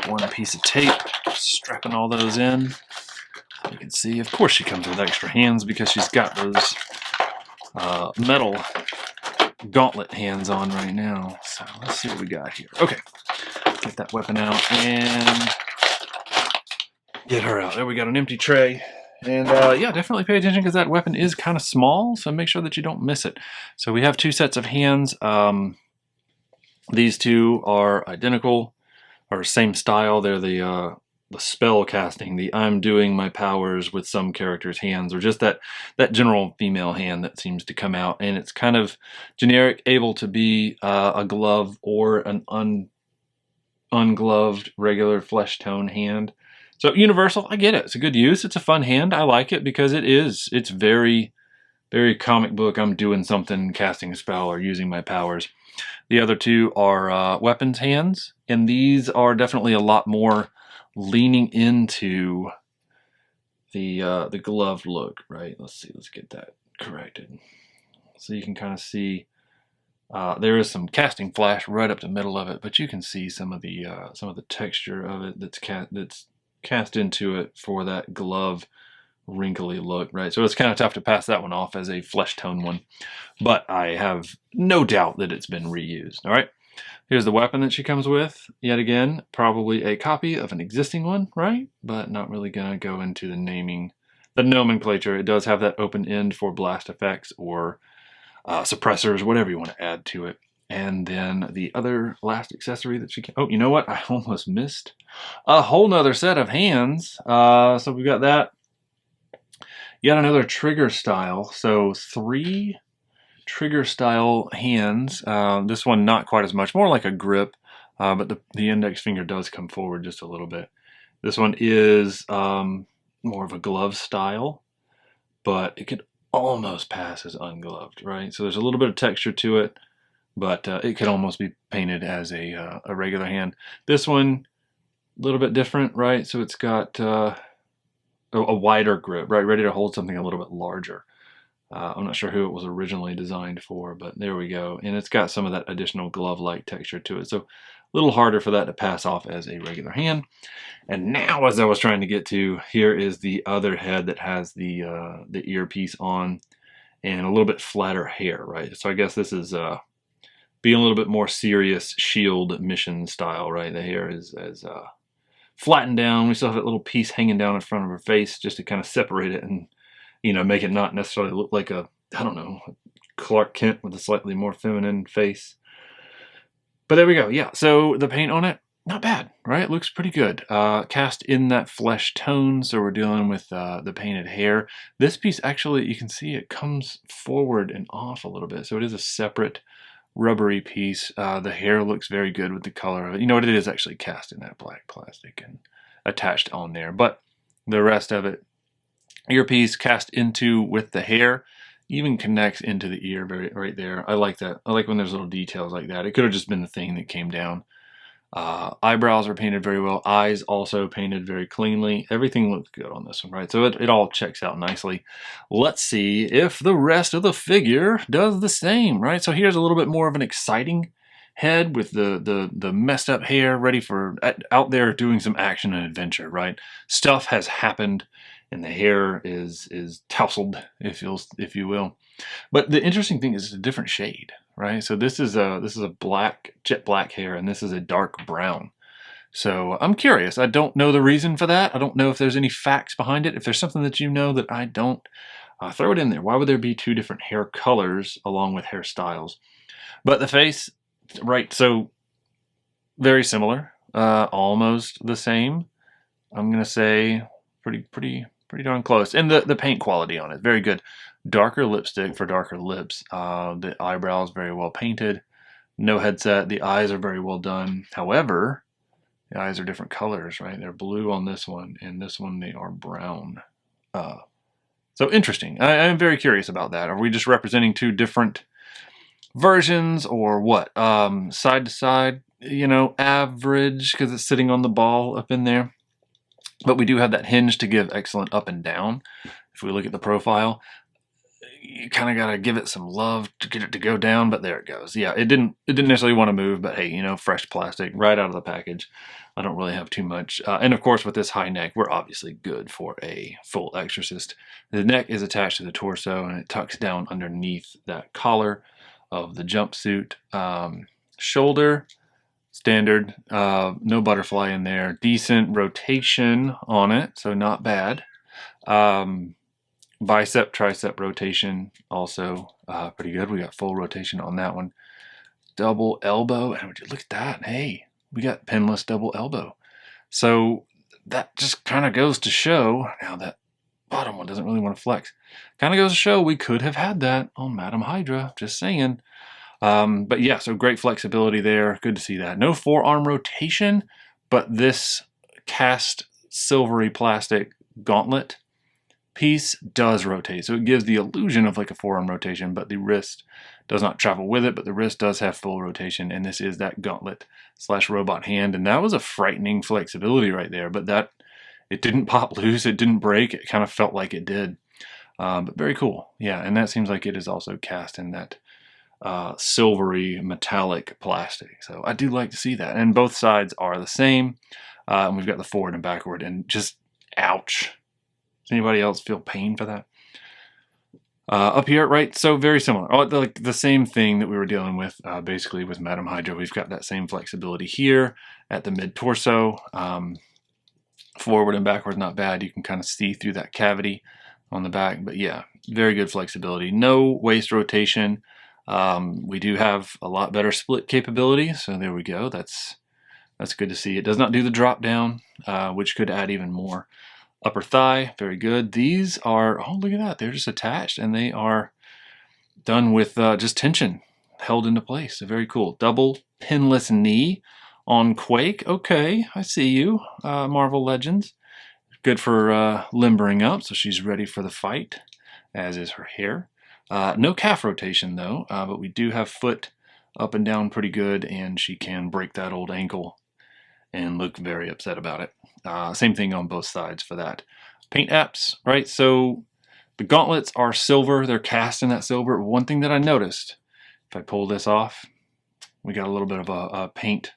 One piece of tape, strapping all those in. You can see, of course, she comes with extra hands because she's got those metal gauntlet hands on right now. So let's see what we got here. Okay, get that weapon out and get her out. There we got an empty tray. And yeah, definitely pay attention because that weapon is kind of small, so make sure that you don't miss it. So we have two sets of hands. These two are identical, or same style. They're the spell casting, the I'm doing my powers with some character's hands, or just that general female hand that seems to come out. And it's kind of generic, able to be a glove or an ungloved regular flesh tone hand. So universal, I get it. It's a good use. It's a fun hand. I like it because it's very, very comic book. I'm doing something, casting a spell or using my powers. The other two are weapons hands, and these are definitely a lot more leaning into the glove look, right? Let's see. Let's get that corrected. So you can kind of see there is some casting flash right up the middle of it, but you can see some of the texture of it that's cast into it for that glove wrinkly look, right? So it's kind of tough to pass that one off as a flesh tone one, but I have no doubt that it's been reused. All right, here's the weapon that she comes with. Yet again, probably a copy of an existing one, right? But not really gonna go into the nomenclature. It does have that open end for blast effects or suppressors, whatever you want to add to it. And then the other last accessory that she can, oh, you know what? I almost missed a whole nother set of hands. So we've got that. Yet another trigger style. So 3 trigger style hands. This one not quite as much, more like a grip, but the index finger does come forward just a little bit. This one is more of a glove style, but it could almost pass as ungloved, right? So there's a little bit of texture to it, but it could almost be painted as a regular hand. This one, a little bit different, right? So it's got a wider grip, right? Ready to hold something a little bit larger. I'm not sure who it was originally designed for, but there we go. And it's got some of that additional glove-like texture to it. So a little harder for that to pass off as a regular hand. And now, as I was trying to get to, here is the other head that has the earpiece on and a little bit flatter hair, right? So I guess this is being a little bit more serious shield mission style, right? The hair is flattened down. We still have that little piece hanging down in front of her face just to kind of separate it and, you know, make it not necessarily look like a, I don't know, Clark Kent with a slightly more feminine face. But there we go. Yeah, so the paint on it, not bad, right? It looks pretty good. Cast in that flesh tone, so we're dealing with the painted hair. This piece actually, you can see it comes forward and off a little bit, so it is a separate rubbery piece. The hair looks very good with the color of it. You know what, it is actually cast in that black plastic and attached on there, but the rest of it, earpiece cast into with the hair, even connects into the ear right there. I like that. I like when there's little details like that. It could have just been the thing that came down Eyebrows are painted very well. Eyes also painted very cleanly. Everything looks good on this one, right? So it all checks out nicely. Let's see if the rest of the figure does the same, right? So here's a little bit more of an exciting head with the messed up hair, ready for out there doing some action and adventure, right? Stuff has happened, and the hair is tousled, if you will. But the interesting thing is it's a different shade, right? So this is a black, jet black hair, and this is a dark brown. So I'm curious. I don't know the reason for that. I don't know if there's any facts behind it. If there's something that you know that I don't, throw it in there. Why would there be two different hair colors along with hairstyles? But the face, right? So very similar, almost the same. I'm gonna say pretty darn close. And the paint quality on it, very good. Darker lipstick for darker lips. The eyebrows very well painted. No headset. The eyes are very well done. However, the eyes are different colors, right? They're blue on this one, and this one they are brown. So interesting. I'm very curious about that. Are we just representing two different versions, or what? Side to side, average because it's sitting on the ball up in there. But we do have that hinge to give excellent up and down. If we look at the profile, you kind of got to give it some love to get it to go down, but there it goes. Yeah, it didn't necessarily want to move, but hey, fresh plastic right out of the package. I don't really have too much. And of course, with this high neck, we're obviously good for a full exorcist. The neck is attached to the torso, and it tucks down underneath that collar of the jumpsuit. Shoulder, standard, no butterfly in there. Decent rotation on it, so not bad. Bicep, tricep rotation, also pretty good. We got full rotation on that one. Double elbow, and would you look at that? Hey, we got pinless double elbow. So that just kind of goes to show, now that bottom one doesn't really want to flex, kind of goes to show we could have had that on Madam Hydra, just saying. But yeah, so great flexibility there. Good to see that. No forearm rotation, but this cast silvery plastic gauntlet piece does rotate. So it gives the illusion of like a forearm rotation, but the wrist does not travel with it, but the wrist does have full rotation. And this is that gauntlet / robot hand. And that was a frightening flexibility right there, but it didn't pop loose. It didn't break. It kind of felt like it did. But very cool. Yeah. And that seems like it is also cast in that silvery metallic plastic. So I do like to see that. And both sides are the same. And we've got the forward and backward, and just ouch. Does anybody else feel pain for that? Up here, right? So very similar. Like the same thing that we were dealing with basically with Madam Hydra. We've got that same flexibility here at the mid-torso. Forward and backward, not bad. You can kind of see through that cavity on the back. But yeah, very good flexibility. No waist rotation. We do have a lot better split capability. So there we go. That's good to see. It does not do the drop down, which could add even more. Upper thigh, very good. These are, oh, look at that. They're just attached, and they are done with just tension held into place. So very cool. Double pinless knee on Quake. Okay, I see you. Marvel Legends. Good for limbering up, so she's ready for the fight, as is her hair. No calf rotation, though, but we do have foot up and down pretty good, and she can break that old ankle and look very upset about it. Same thing on both sides for that. Paint apps, right? So the gauntlets are silver. They're cast in that silver. One thing that I noticed, if I pull this off, we got a little bit of a paint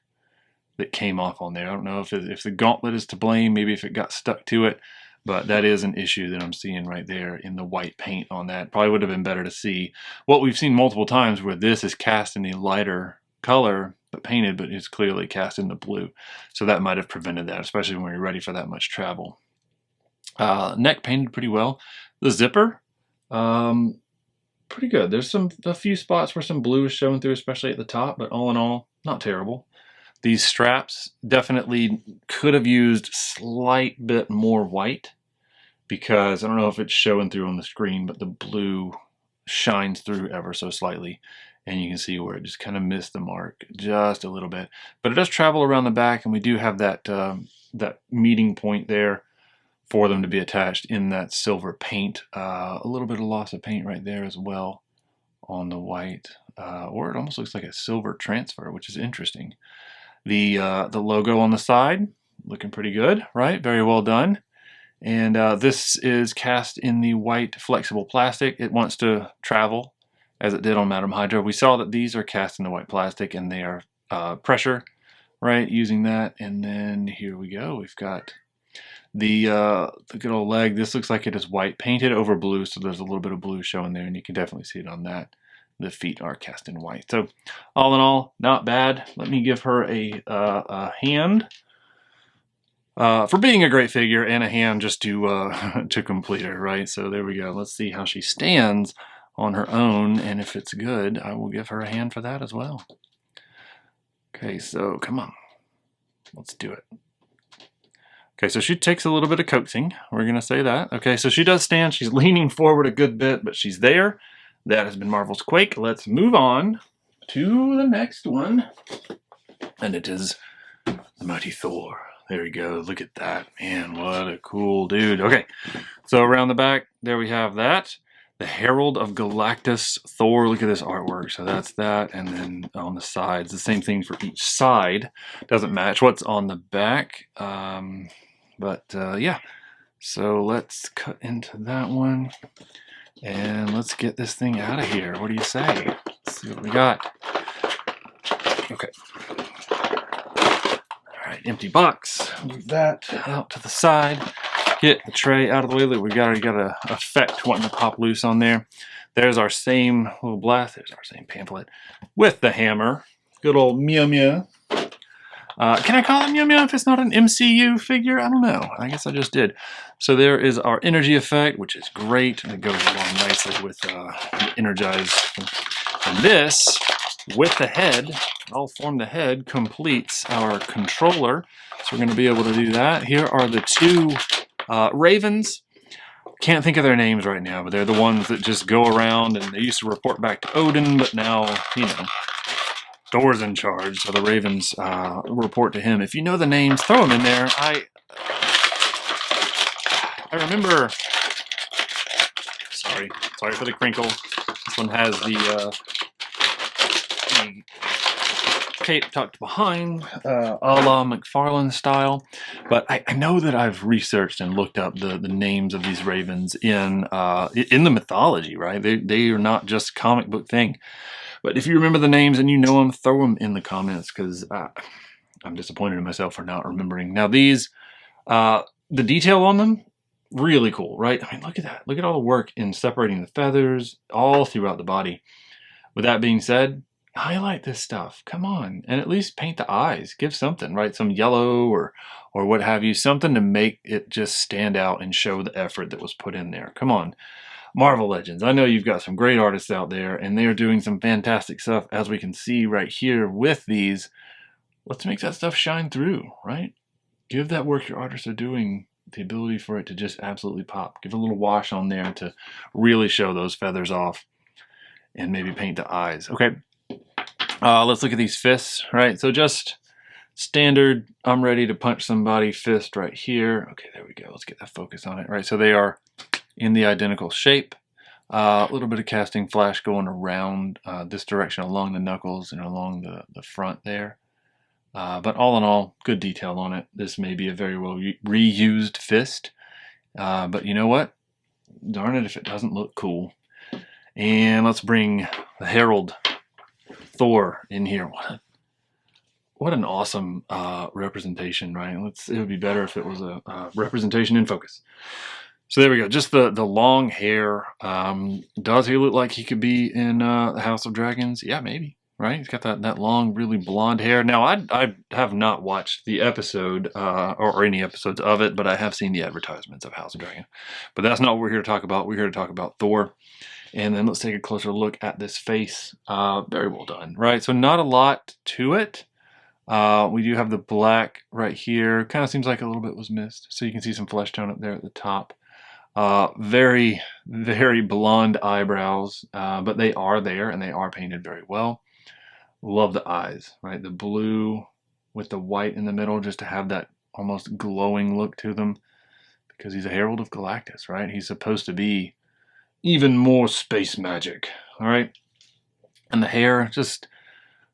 that came off on there. I don't know if the gauntlet is to blame, maybe if it got stuck to it, but that is an issue that I'm seeing right there in the white paint on that. Probably would have been better to see what we've seen multiple times where this is cast in the lighter color, but painted, but it's clearly cast in the blue. So that might have prevented that, especially when you're ready for that much travel. Neck painted pretty well. The zipper, pretty good. There's a few spots where some blue is showing through, especially at the top, but all in all, not terrible. These straps definitely could have used slight bit more white, because I don't know if it's showing through on the screen, but the blue shines through ever so slightly. And you can see where it just kind of missed the mark just a little bit. But it does travel around the back, and we do have that that meeting point there for them to be attached in that silver paint. A little bit of loss of paint right there as well on the white. Or it almost looks like a silver transfer, which is interesting. The logo on the side, looking pretty good, right? Very well done. And this is cast in the white flexible plastic. It wants to travel as it did on Madam Hydra. We saw that these are cast in the white plastic and they are pressure, right? Using that. And then here we go. We've got the good old leg. This looks like it is white painted over blue. So there's a little bit of blue showing there and you can definitely see it on that. The feet are cast in white. So all in all, not bad. Let me give her a hand. For being a great figure and a hand just to to complete her, right? So there we go. Let's see how she stands on her own, and if it's good, I will give her a hand for that as well. Okay, so come on. Let's do it. Okay, so she takes a little bit of coaxing. We're going to say that. Okay, so she does stand. She's leaning forward a good bit, but she's there. That has been Marvel's Quake. Let's move on to the next one, and it is the mighty Thor. There we go. Look at that. Man, what a cool dude. Okay, so around the back, there we have that. The Herald of Galactus Thor. Look at this artwork. So that's that. And then on the sides, the same thing for each side. Doesn't match what's on the back. Yeah. So let's cut into that one. And let's get this thing out of here. What do you say? Let's see what we got. Okay. Empty box. Move that out to the side. Get the tray out of the way. Look, we got a effect wanting to pop loose on there. There's our same little blast. There's our same pamphlet with the hammer. Good old Mew Mew. Can I call it Mew Mew if it's not an MCU figure? I don't know. I guess I just did. So there is our energy effect, which is great. It goes along nicely with the Energize. And this, with the head, all form the head, completes our controller. So we're going to be able to do that. Here are the two ravens. Can't think of their names right now, but they're the ones that just go around, and they used to report back to Odin, but now, you know, Thor's in charge, so the ravens report to him. If you know the names, throw them in there. I remember, sorry for the crinkle. This one has the cape tucked behind, a la McFarlane style. But I know that I've researched and looked up the names of these ravens in the mythology, right? They are not just a comic book thing. But if you remember the names and you know them, throw them in the comments, because I'm disappointed in myself for not remembering. Now these, the detail on them, really cool, right? I mean, look at that. Look at all the work in separating the feathers all throughout the body. With that being said, highlight this stuff. Come on. And at least paint the eyes. Give something, right? Some yellow or what have you. Something to make it just stand out and show the effort that was put in there. Come on. Marvel Legends. I know you've got some great artists out there, and they are doing some fantastic stuff, as we can see right here with these. Let's make that stuff shine through, right? Give that work your artists are doing the ability for it to just absolutely pop. Give a little wash on there to really show those feathers off, and maybe paint the eyes. Okay, let's look at these fists, right? So just standard, I'm ready to punch somebody fist right here. Okay, there we go. Let's get that focus on it, right? So they are in the identical shape. A little bit of casting flash going around this direction along the knuckles and along the front there. But all in all, good detail on it. This may be a very well reused fist. But you know what? Darn it if it doesn't look cool. And let's bring the Herald Thor in here. What an awesome representation, right? It would be better if it was a representation in focus. So there we go. Just the long hair. Does he look like he could be in the House of Dragons? Yeah, maybe. Right? He's got that long, really blonde hair. Now, I have not watched the episode or any episodes of it, but I have seen the advertisements of House of Dragon. But that's not what we're here to talk about. We're here to talk about Thor. And then let's take a closer look at this face. Very well done, right? So not a lot to it. We do have the black right here. Kind of seems like a little bit was missed. So you can see some flesh tone up there at the top. Very, very blonde eyebrows, but they are there and they are painted very well. Love the eyes, right? The blue with the white in the middle, just to have that almost glowing look to them, because he's a Herald of Galactus, right? He's supposed to be even more space magic, all right? And the hair, just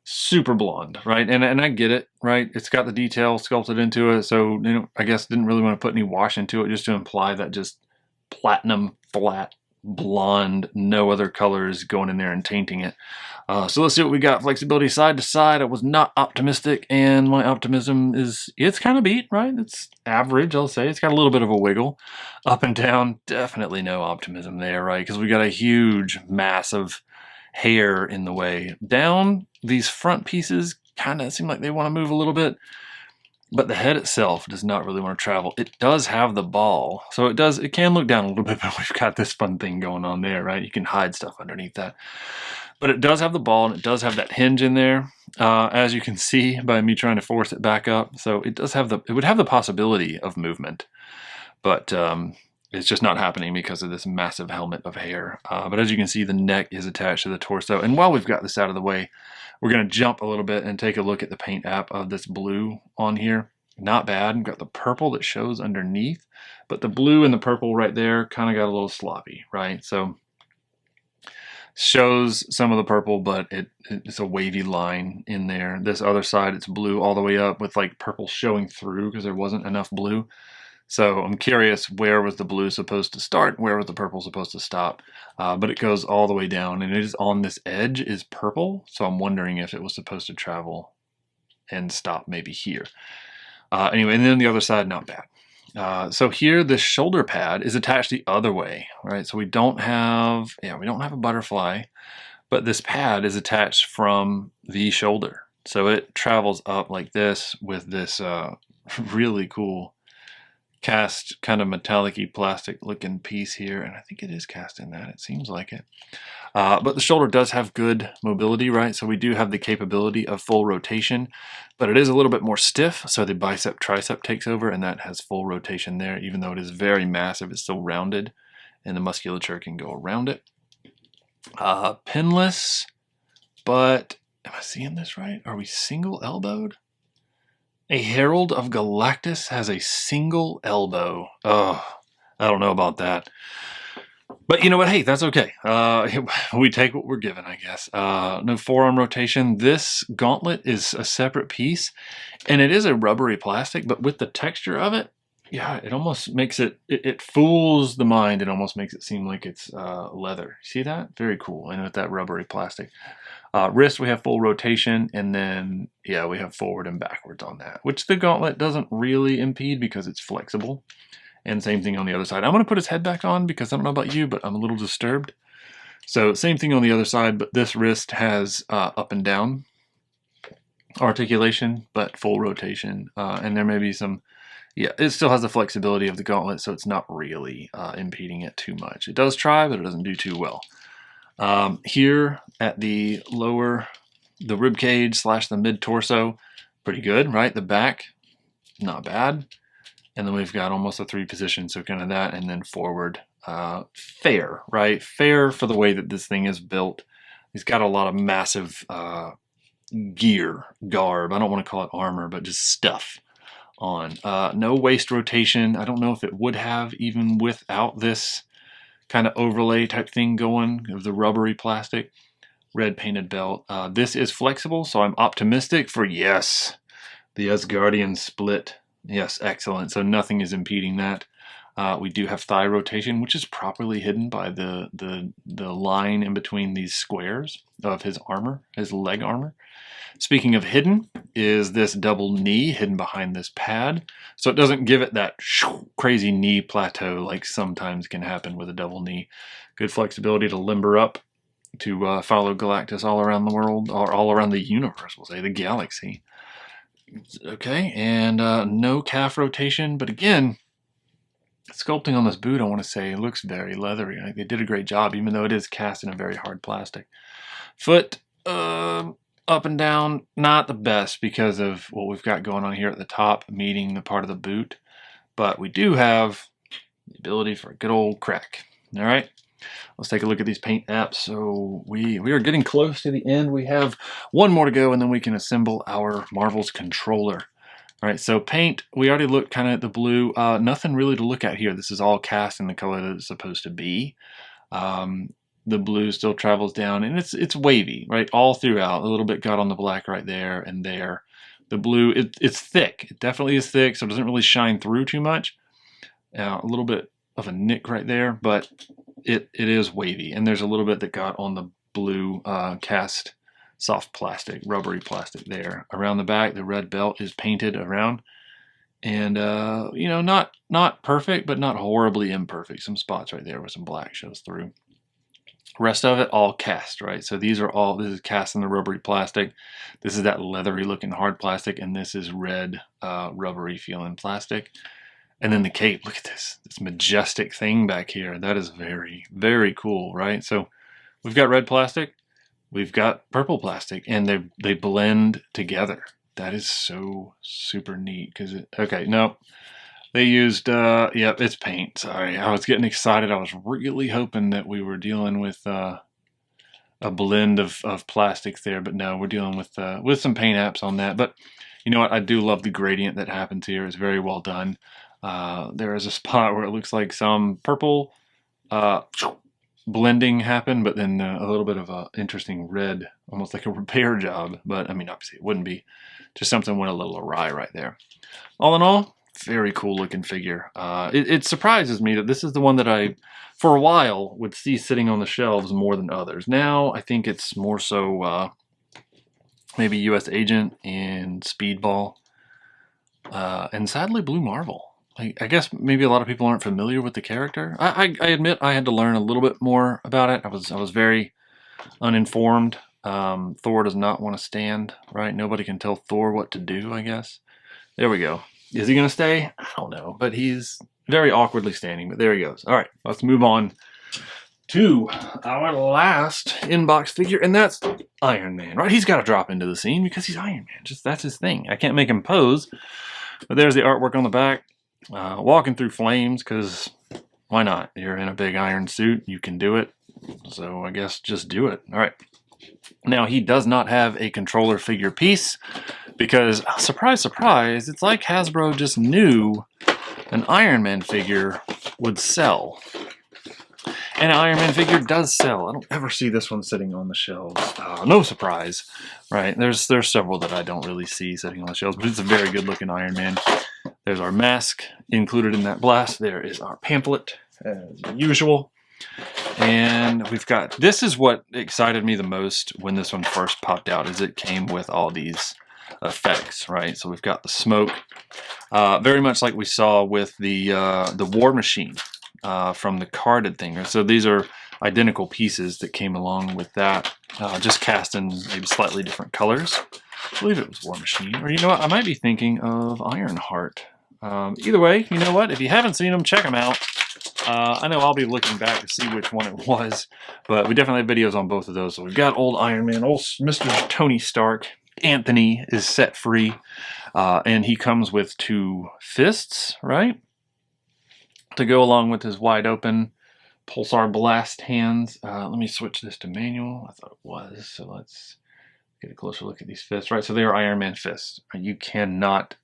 super blonde, right? And I get it, right? It's got the detail sculpted into it, so I guess didn't really want to put any wash into it just to imply that just platinum flat blonde, no other colors going in there and tainting it. So let's see what we got. Flexibility side to side. I was not optimistic, and my optimism it's kind of beat, right? It's average, I'll say. It's got a little bit of a wiggle. Up and down, definitely no optimism there, right? Because we got a huge mass of hair in the way. Down, these front pieces kind of seem like they want to move a little bit, but the head itself does not really want to travel. It does have the ball, so it can look down a little bit, but we've got this fun thing going on there, right? You can hide stuff underneath that. But it does have the ball, and it does have that hinge in there, as you can see by me trying to force it back up. So it would have the possibility of movement, but it's just not happening because of this massive helmet of hair. But as you can see, the neck is attached to the torso. And while we've got this out of the way, we're going to jump a little bit and take a look at the paint app of this blue on here. Not bad. We've got the purple that shows underneath, but the blue and the purple right there kind of got a little sloppy, right? So shows some of the purple, but it's a wavy line in there. This other side, it's blue all the way up with like purple showing through because there wasn't enough blue. So I'm curious, where was the blue supposed to start? Where was the purple supposed to stop? But it goes all the way down, and it is on this edge is purple. So I'm wondering if it was supposed to travel and stop maybe here. Anyway, and then the other side, not bad. So here, the shoulder pad is attached the other way, right? So we don't have a butterfly, but this pad is attached from the shoulder. So it travels up like this with this really cool cast kind of metallic-y plastic looking piece here, and I think it is cast in that. It seems like it. But the shoulder does have good mobility, right? So we do have the capability of full rotation, but it is a little bit more stiff, so the bicep tricep takes over, and that has full rotation there. Even though it is very massive, it's still rounded, and the musculature can go around it. Pinless, but am I seeing this right? Are we single elbowed? A Herald of Galactus has a single elbow. Oh, I don't know about that. But you know what? Hey, that's okay. We take what we're given, I guess. No forearm rotation. This gauntlet is a separate piece, and it is a rubbery plastic, but with the texture of it, yeah, it almost makes it fools the mind. It almost makes it seem like it's leather. See that? Very cool. And with that rubbery plastic. Wrist, we have full rotation, and then, yeah, we have forward and backwards on that, which the gauntlet doesn't really impede because it's flexible. And same thing on the other side. I'm going to put his head back on because I don't know about you, but I'm a little disturbed. So same thing on the other side, but this wrist has up and down articulation, but full rotation. And there may be some, yeah, it still has the flexibility of the gauntlet, so it's not really impeding it too much. It does try, but it doesn't do too well. Here at the rib cage / the mid torso, pretty good, right? The back, not bad. And then we've got almost a 3 position, so kind of that, and then forward, fair, right? Fair for the way that this thing is built. He's got a lot of massive garb. I don't want to call it armor, but just stuff on. No waist rotation. I don't know if it would have even without this kind of overlay type thing going of the rubbery plastic. Red painted belt. This is flexible, so I'm optimistic for yes. The Asgardian split. Yes, excellent. So nothing is impeding that. We do have thigh rotation, which is properly hidden by the line in between these squares of his armor, his leg armor. Speaking of hidden, is this double knee hidden behind this pad. So it doesn't give it that crazy knee plateau like sometimes can happen with a double knee. Good flexibility to limber up to follow Galactus all around the world, or all around the universe, we'll say, the galaxy. Okay, and no calf rotation, but again, sculpting on this boot, I want to say, looks very leathery. They did a great job, even though it is cast in a very hard plastic. Foot, up and down, not the best because of what we've got going on here at the top, meeting the part of the boot. But we do have the ability for a good old crack. All right, let's take a look at these paint apps. So we are getting close to the end. We have one more to go, and then we can assemble our Marvel's controller. All right, so paint, we already looked kind of at the blue. Nothing really to look at here. This is all cast in the color that it's supposed to be. the blue still travels down, and it's wavy, right, all throughout. A little bit got on the black right there and there. The blue, it's thick. It definitely is thick, so it doesn't really shine through too much. A little bit of a nick right there, but it is wavy, and there's a little bit that got on the blue cast soft plastic, rubbery plastic there. Around the back, the red belt is painted around, and you know, not perfect, but not horribly imperfect. Some spots right there where some black shows through. Rest of it all cast, right? So this is cast in the rubbery plastic. This is that leathery looking hard plastic, and this is red rubbery feeling plastic. And then the cape, look at this majestic thing back here. That is very, very cool, right? So we've got red plastic, we've got purple plastic, and they blend together. That is so super neat. Okay, no, they used, yep, it's paint. Sorry, I was getting excited. I was really hoping that we were dealing with a blend of plastics there, but no, we're dealing with some paint apps on that. But you know what? I do love the gradient that happens here. It's very well done. There is a spot where it looks like some purple blending happened, but then a little bit of a interesting red, almost like a repair job. But I mean, obviously it wouldn't be. Just something went a little awry right there. All in all, very cool looking figure. It surprises me that this is the one that I, for a while, would see sitting on the shelves more than others. Now I think it's more so maybe US Agent and Speedball, and sadly Blue Marvel. I guess maybe a lot of people aren't familiar with the character. I admit I had to learn a little bit more about it. I was very uninformed. Thor does not want to stand, right? Nobody can tell Thor what to do, I guess. There we go. Is he going to stay? I don't know, but he's very awkwardly standing, but there he goes. All right, let's move on to our last inbox figure, and that's Iron Man, right? He's got to drop into the scene because he's Iron Man. Just that's his thing. I can't make him pose, but there's the artwork on the back. Walking through flames, because why not? You're in a big iron suit, you can do it. So I guess just do it. All right. Now he does not have a controller figure piece because, surprise, surprise, it's like Hasbro just knew an Iron Man figure would sell. And an Iron Man figure does sell. I don't ever see this one sitting on the shelves. No surprise, right? There's several that I don't really see sitting on the shelves, but it's a very good looking Iron Man. There's our mask included in that blast. There is our pamphlet as usual. And we've got, this is what excited me the most when this one first popped out, is it came with all these effects, right? So we've got the smoke, very much like we saw with the War Machine from the carded thing. So these are identical pieces that came along with that, just cast in maybe slightly different colors. I believe it was War Machine, or you know what, I might be thinking of Ironheart. Either way, you know what, if you haven't seen them, check them out. I know I'll be looking back to see which one it was, but we definitely have videos on both of those. So we've got old Iron Man, old Mr. Tony Stark. Anthony is set free, and he comes with 2 fists, right? To go along with his wide open pulsar blast hands. Let me switch this to manual. I thought it was, so let's get a closer look at these fists, right? So they are Iron Man fists. You cannot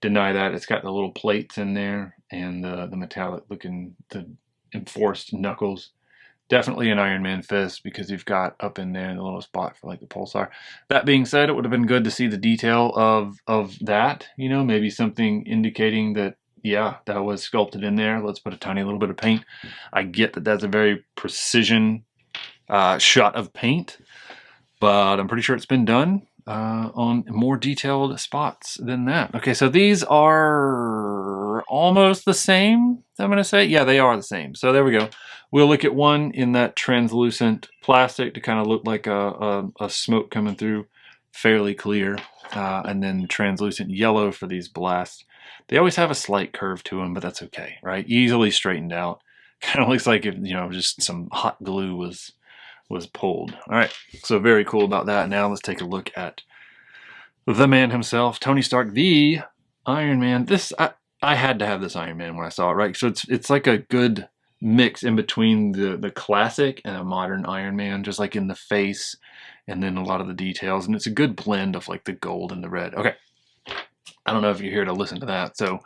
deny that. It's got the little plates in there and the metallic looking, the enforced knuckles. Definitely an Iron Man fist because you've got up in there the little spot for like the pulsar. That being said, it would have been good to see the detail of that, you know, maybe something indicating that, yeah, that was sculpted in there. Let's put a tiny little bit of paint. I get that that's a very precision shot of paint, but I'm pretty sure it's been done on more detailed spots than that. Okay, so these are almost the same, I'm going to say. Yeah, they are the same. So there we go. We'll look at one in that translucent plastic to kind of look like a smoke coming through, fairly clear, and then translucent yellow for these blasts. They always have a slight curve to them, but that's okay, right? Easily straightened out. Kind of looks like if, you know, just some hot glue was pulled. All right, so very cool about that. Now let's take a look at the man himself, Tony Stark, the Iron Man. This I had to have this Iron Man when I saw it, right? So it's like a good mix in between the classic and a modern Iron Man, just like in the face and then a lot of the details, and it's a good blend of like the gold and the red. Okay, I don't know if you're here to listen to that, so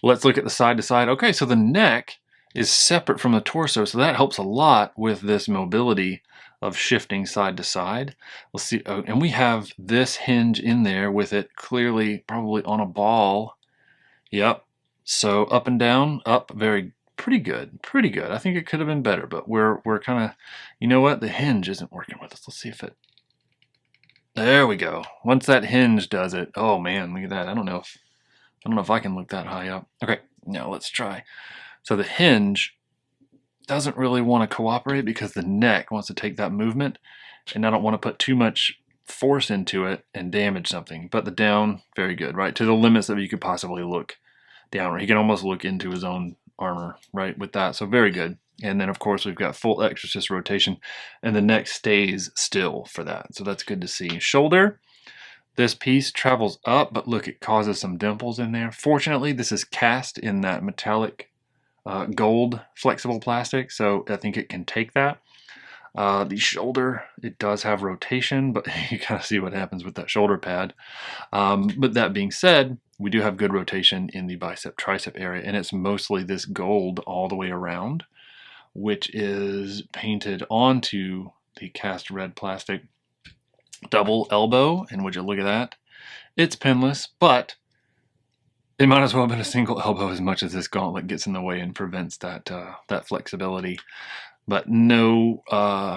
let's look at the side to side. Okay, so the neck is separate from the torso, so that helps a lot with this mobility of shifting side to side. Let's see, and we have this hinge in there with it clearly probably on a ball. Yep. So up and down, up, pretty good, pretty good. I think it could have been better, but we're kind of, you know what? The hinge isn't working with us. Let's see if it. There we go. Once that hinge does it, oh man, look at that. I don't know if I can look that high up. Okay, now let's try. So the hinge doesn't really want to cooperate because the neck wants to take that movement, and I don't want to put too much force into it and damage something. But the down, very good, right? To the limits that you could possibly look downward. He can almost look into his own armor, right, with that. So very good. And then, of course, we've got full exorcist rotation, and the neck stays still for that. So that's good to see. Shoulder, this piece travels up, but look, it causes some dimples in there. Fortunately, this is cast in that metallic gold flexible plastic, so I think it can take that. The shoulder, it does have rotation, but you kind of see what happens with that shoulder pad. But that being said, we do have good rotation in the bicep tricep area, and it's mostly this gold all the way around, which is painted onto the cast red plastic. Double elbow, and would you look at that? It's pinless, but it might as well have been a single elbow as much as this gauntlet gets in the way and prevents that flexibility. But no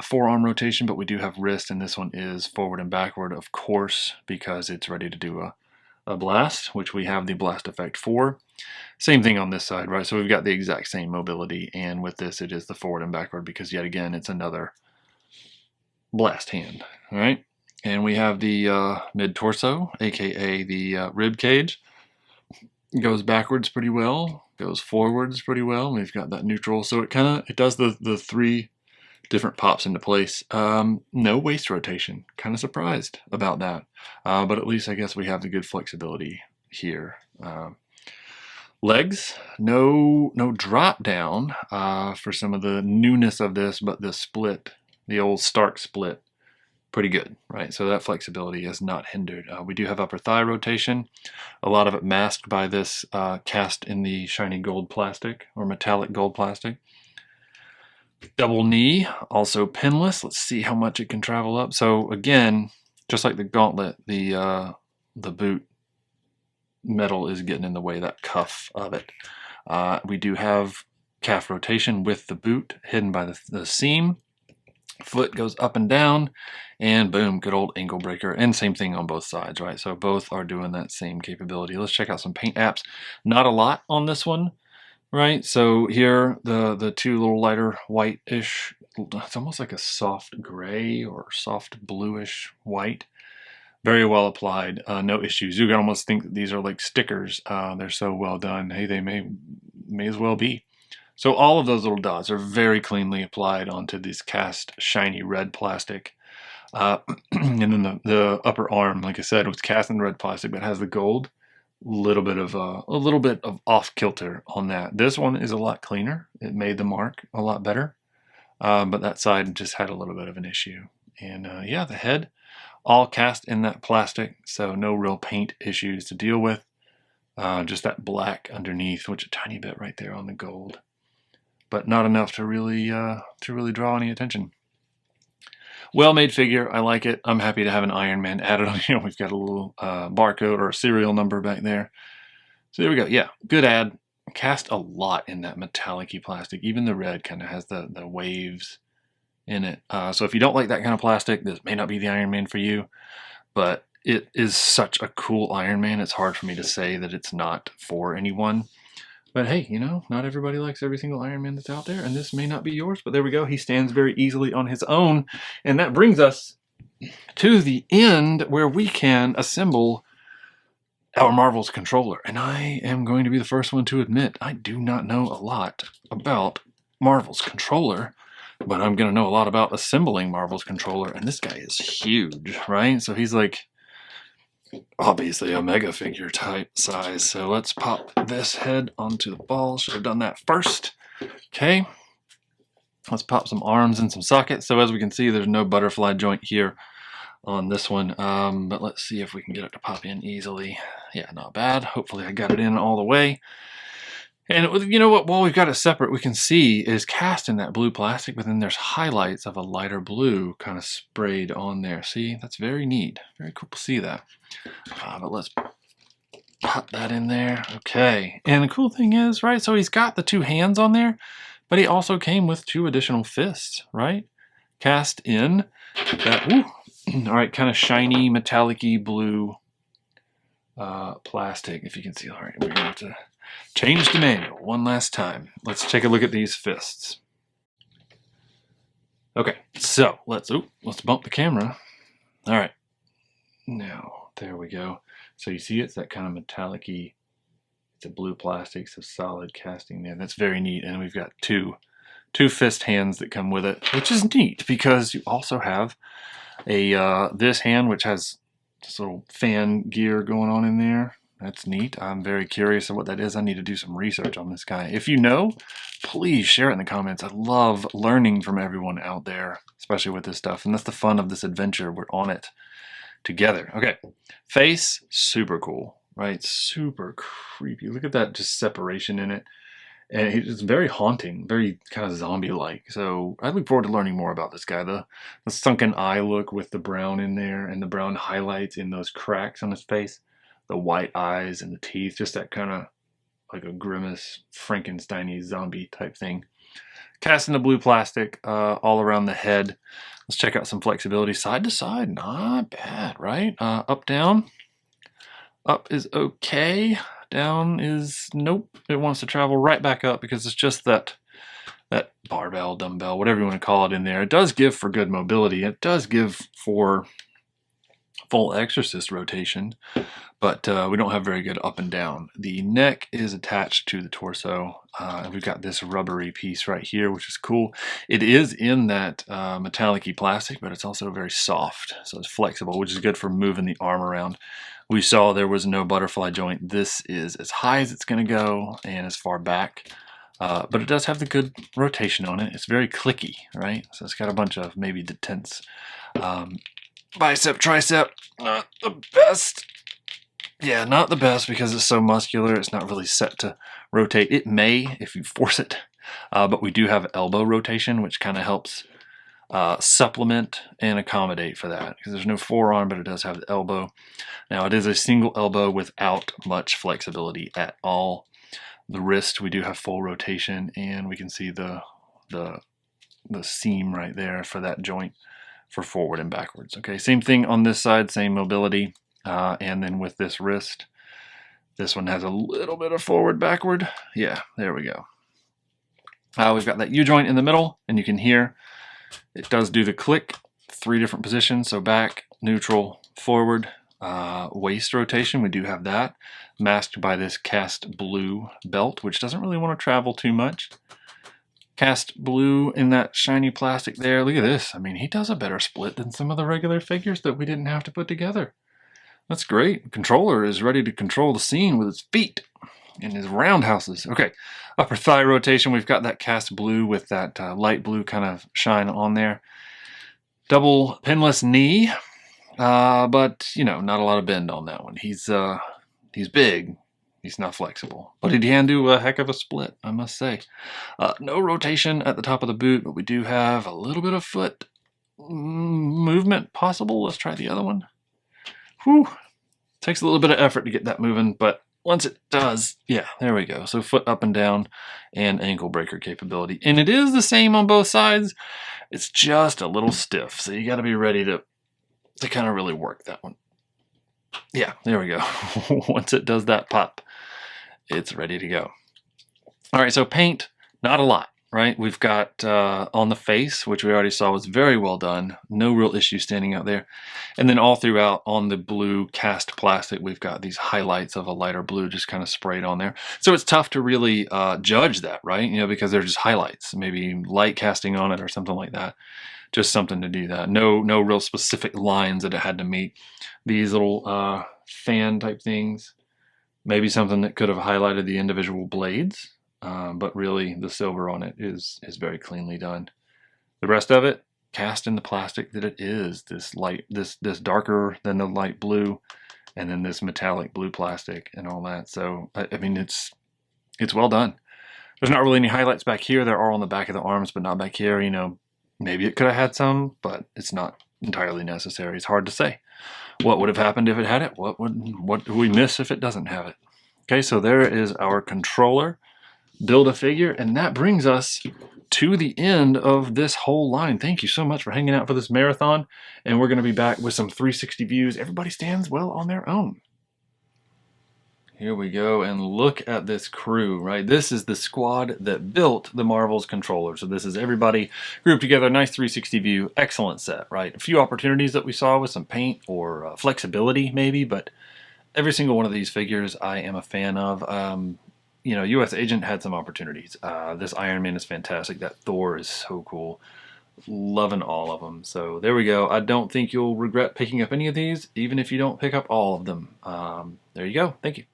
forearm rotation, but we do have wrist, and this one is forward and backward, of course, because it's ready to do a blast, which we have the blast effect for. Same thing on this side, right? So we've got the exact same mobility, and with this it is the forward and backward because yet again it's another blast hand, all right? And we have the mid-torso, aka the rib cage. It goes backwards pretty well, goes forwards pretty well. We've got that neutral, so it does the three different pops into place. No waist rotation. Kind of surprised about that, but at least I guess we have the good flexibility here. Legs, no drop down for some of the newness of this, but the split, the old Stark split, pretty good, right? So that flexibility is not hindered. We do have upper thigh rotation, a lot of it masked by this cast in the shiny gold plastic or metallic gold plastic. Double knee, also pinless. Let's see how much it can travel up. So again, just like the gauntlet, the boot metal is getting in the way, that cuff of it. We do have calf rotation with the boot hidden by the seam. Foot goes up and down, and boom, good old ankle breaker. And same thing on both sides, right? So both are doing that same capability. Let's check out some paint apps. Not a lot on this one, right? So here, the two little lighter white-ish, it's almost like a soft gray or soft bluish white. Very well applied, no issues. You can almost think that these are like stickers. They're so well done. Hey, they may as well be. So all of those little dots are very cleanly applied onto this cast shiny red plastic. And then the upper arm, like I said, was cast in red plastic, but has the gold. A little bit of off kilter on that. This one is a lot cleaner. It made the mark a lot better, but that side just had a little bit of an issue. And yeah, the head, all cast in that plastic, so no real paint issues to deal with. Just that black underneath, which a tiny bit right there on the gold, but not enough to really draw any attention. Well-made figure. I like it. I'm happy to have an Iron Man added on. You know, we've got a little barcode or a serial number back there. So there we go. Yeah, good add. Cast a lot in that metallic-y plastic. Even the red kind of has the waves in it. So if you don't like that kind of plastic, this may not be the Iron Man for you, but it is such a cool Iron Man. It's hard for me to say that it's not for anyone. But hey, you know, not everybody likes every single Iron Man that's out there, and this may not be yours, but there we go. He stands very easily on his own, and that brings us to the end where we can assemble our Marvel's controller. And I am going to be the first one to admit I do not know a lot about Marvel's controller, but I'm going to know a lot about assembling Marvel's controller, and this guy is huge, right? So he's like obviously a mega figure type size. So let's pop this head onto the ball. Should have done that first. Okay. Let's pop some arms and some sockets. So as we can see, there's no butterfly joint here on this one. But let's see if we can get it to pop in easily. Yeah, not bad. Hopefully I got it in all the way. And you know what? While we've got it separate, we can see is cast in that blue plastic, but then there's highlights of a lighter blue kind of sprayed on there. See, that's very neat. Very cool to see that. But let's pop that in there. Okay. And the cool thing is, right, so he's got the two hands on there, but he also came with two additional fists, right? Cast in that, all right, kind of shiny, metallic-y blue plastic, if you can see. All right, we're going to have to change the manual one last time. Let's take a look at these fists. Okay, so let's bump the camera. All right, now there we go. So you see it's that kind of metallic-y, it's a blue plastic, so solid casting there. That's very neat. And we've got two fist hands that come with it, which is neat because you also have a this hand which has this little fan gear going on in there. That's neat. I'm very curious of what that is. I need to do some research on this guy. If you know, please share it in the comments. I love learning from everyone out there, especially with this stuff. And that's the fun of this adventure. We're on it together. Okay, face, super cool, right? Super creepy. Look at that just separation in it. And it's very haunting, very kind of zombie-like. So I look forward to learning more about this guy. The sunken eye look with the brown in there and the brown highlights in those cracks on his face. The white eyes and the teeth, just that kind of like a grimace, Frankenstein-y zombie type thing. Cast in the blue plastic all around the head. Let's check out some flexibility. Side to side, not bad, right? Up, down. Up is okay. Down is nope. It wants to travel right back up because it's just that barbell, dumbbell, whatever you want to call it in there. It does give for good mobility. It does give for full exorcist rotation, but we don't have very good up and down. The neck is attached to the torso, and we've got this rubbery piece right here, which is cool. It is in that metallic-y plastic, but it's also very soft, so it's flexible, which is good for moving the arm around. We saw there was no butterfly joint. This is as high as it's going to go and as far back, but it does have the good rotation on it. It's very clicky, right? So it's got a bunch of maybe detents. Bicep, tricep, not the best. Yeah, not the best because it's so muscular. It's not really set to rotate. It may if you force it, but we do have elbow rotation, which kind of helps supplement and accommodate for that because there's no forearm, but it does have the elbow. Now it is a single elbow without much flexibility at all. The wrist, we do have full rotation, and we can see the seam right there for that joint for forward and backwards. Okay, same thing on this side, same mobility. And then with this wrist, this one has a little bit of forward, backward. Yeah, there we go. We've got that U-joint in the middle, and you can hear it does do the click, 3 different positions. So back, neutral, forward, waist rotation. We do have that masked by this cast blue belt, which doesn't really want to travel too much. Cast blue in that shiny plastic there. Look at this. I mean, he does a better split than some of the regular figures that we didn't have to put together. That's great. The controller is ready to control the scene with his feet and his roundhouses. Okay, upper thigh rotation. We've got that cast blue with that light blue kind of shine on there. Double pinless knee, but you know, not a lot of bend on that one. He's big. He's not flexible, but he can do a heck of a split, I must say. No rotation at the top of the boot, but we do have a little bit of foot movement possible. Let's try the other one. Whew. Takes a little bit of effort to get that moving, but once it does, yeah, there we go. So foot up and down and ankle breaker capability. And it is the same on both sides. It's just a little stiff, so you got to be ready to kind of really work that one. Yeah, there we go. Once it does that pop, it's ready to go. All right, so paint, not a lot, right? We've got on the face, which we already saw was very well done. No real issue standing out there. And then all throughout on the blue cast plastic, we've got these highlights of a lighter blue just kind of sprayed on there. So it's tough to really judge that, right? You know, because they're just highlights, maybe light casting on it or something like that. Just something to do that. No real specific lines that it had to meet. These little fan type things, maybe something that could have highlighted the individual blades, but really the silver on it is very cleanly done. The rest of it, cast in the plastic that it is, this light, this darker than the light blue, and then this metallic blue plastic and all that. So I mean, it's It's well done. There's not really any highlights back here. There are on the back of the arms, but not back here. You know, maybe it could have had some, but it's not entirely necessary. It's hard to say. What would have happened if it had it? What do we miss if it doesn't have it? Okay, so there is our controller, Build-A-Figure, and that brings us to the end of this whole line. Thank you so much for hanging out for this marathon, and we're going to be back with some 360 views. Everybody stands well on their own. Here we go, and look at this crew, right? This is the squad that built the Marvel's controller. So this is everybody grouped together, nice 360 view, excellent set, right? A few opportunities that we saw with some paint or flexibility maybe, but every single one of these figures I am a fan of. You know, US Agent had some opportunities. This Iron Man is fantastic. That Thor is so cool. Loving all of them. So there we go. I don't think you'll regret picking up any of these, even if you don't pick up all of them. There you go. Thank you.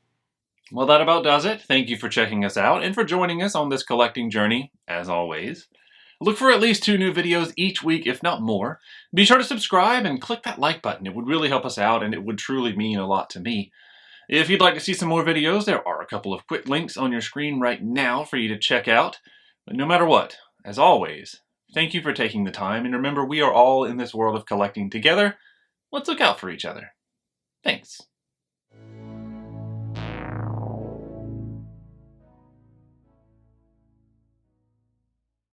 Well, that about does it. Thank you for checking us out and for joining us on this collecting journey, as always. Look for at least 2 new videos each week, if not more. Be sure to subscribe and click that like button. It would really help us out, and it would truly mean a lot to me. If you'd like to see some more videos, there are a couple of quick links on your screen right now for you to check out. But no matter what, as always, thank you for taking the time, and remember, we are all in this world of collecting together. Let's look out for each other. Thanks.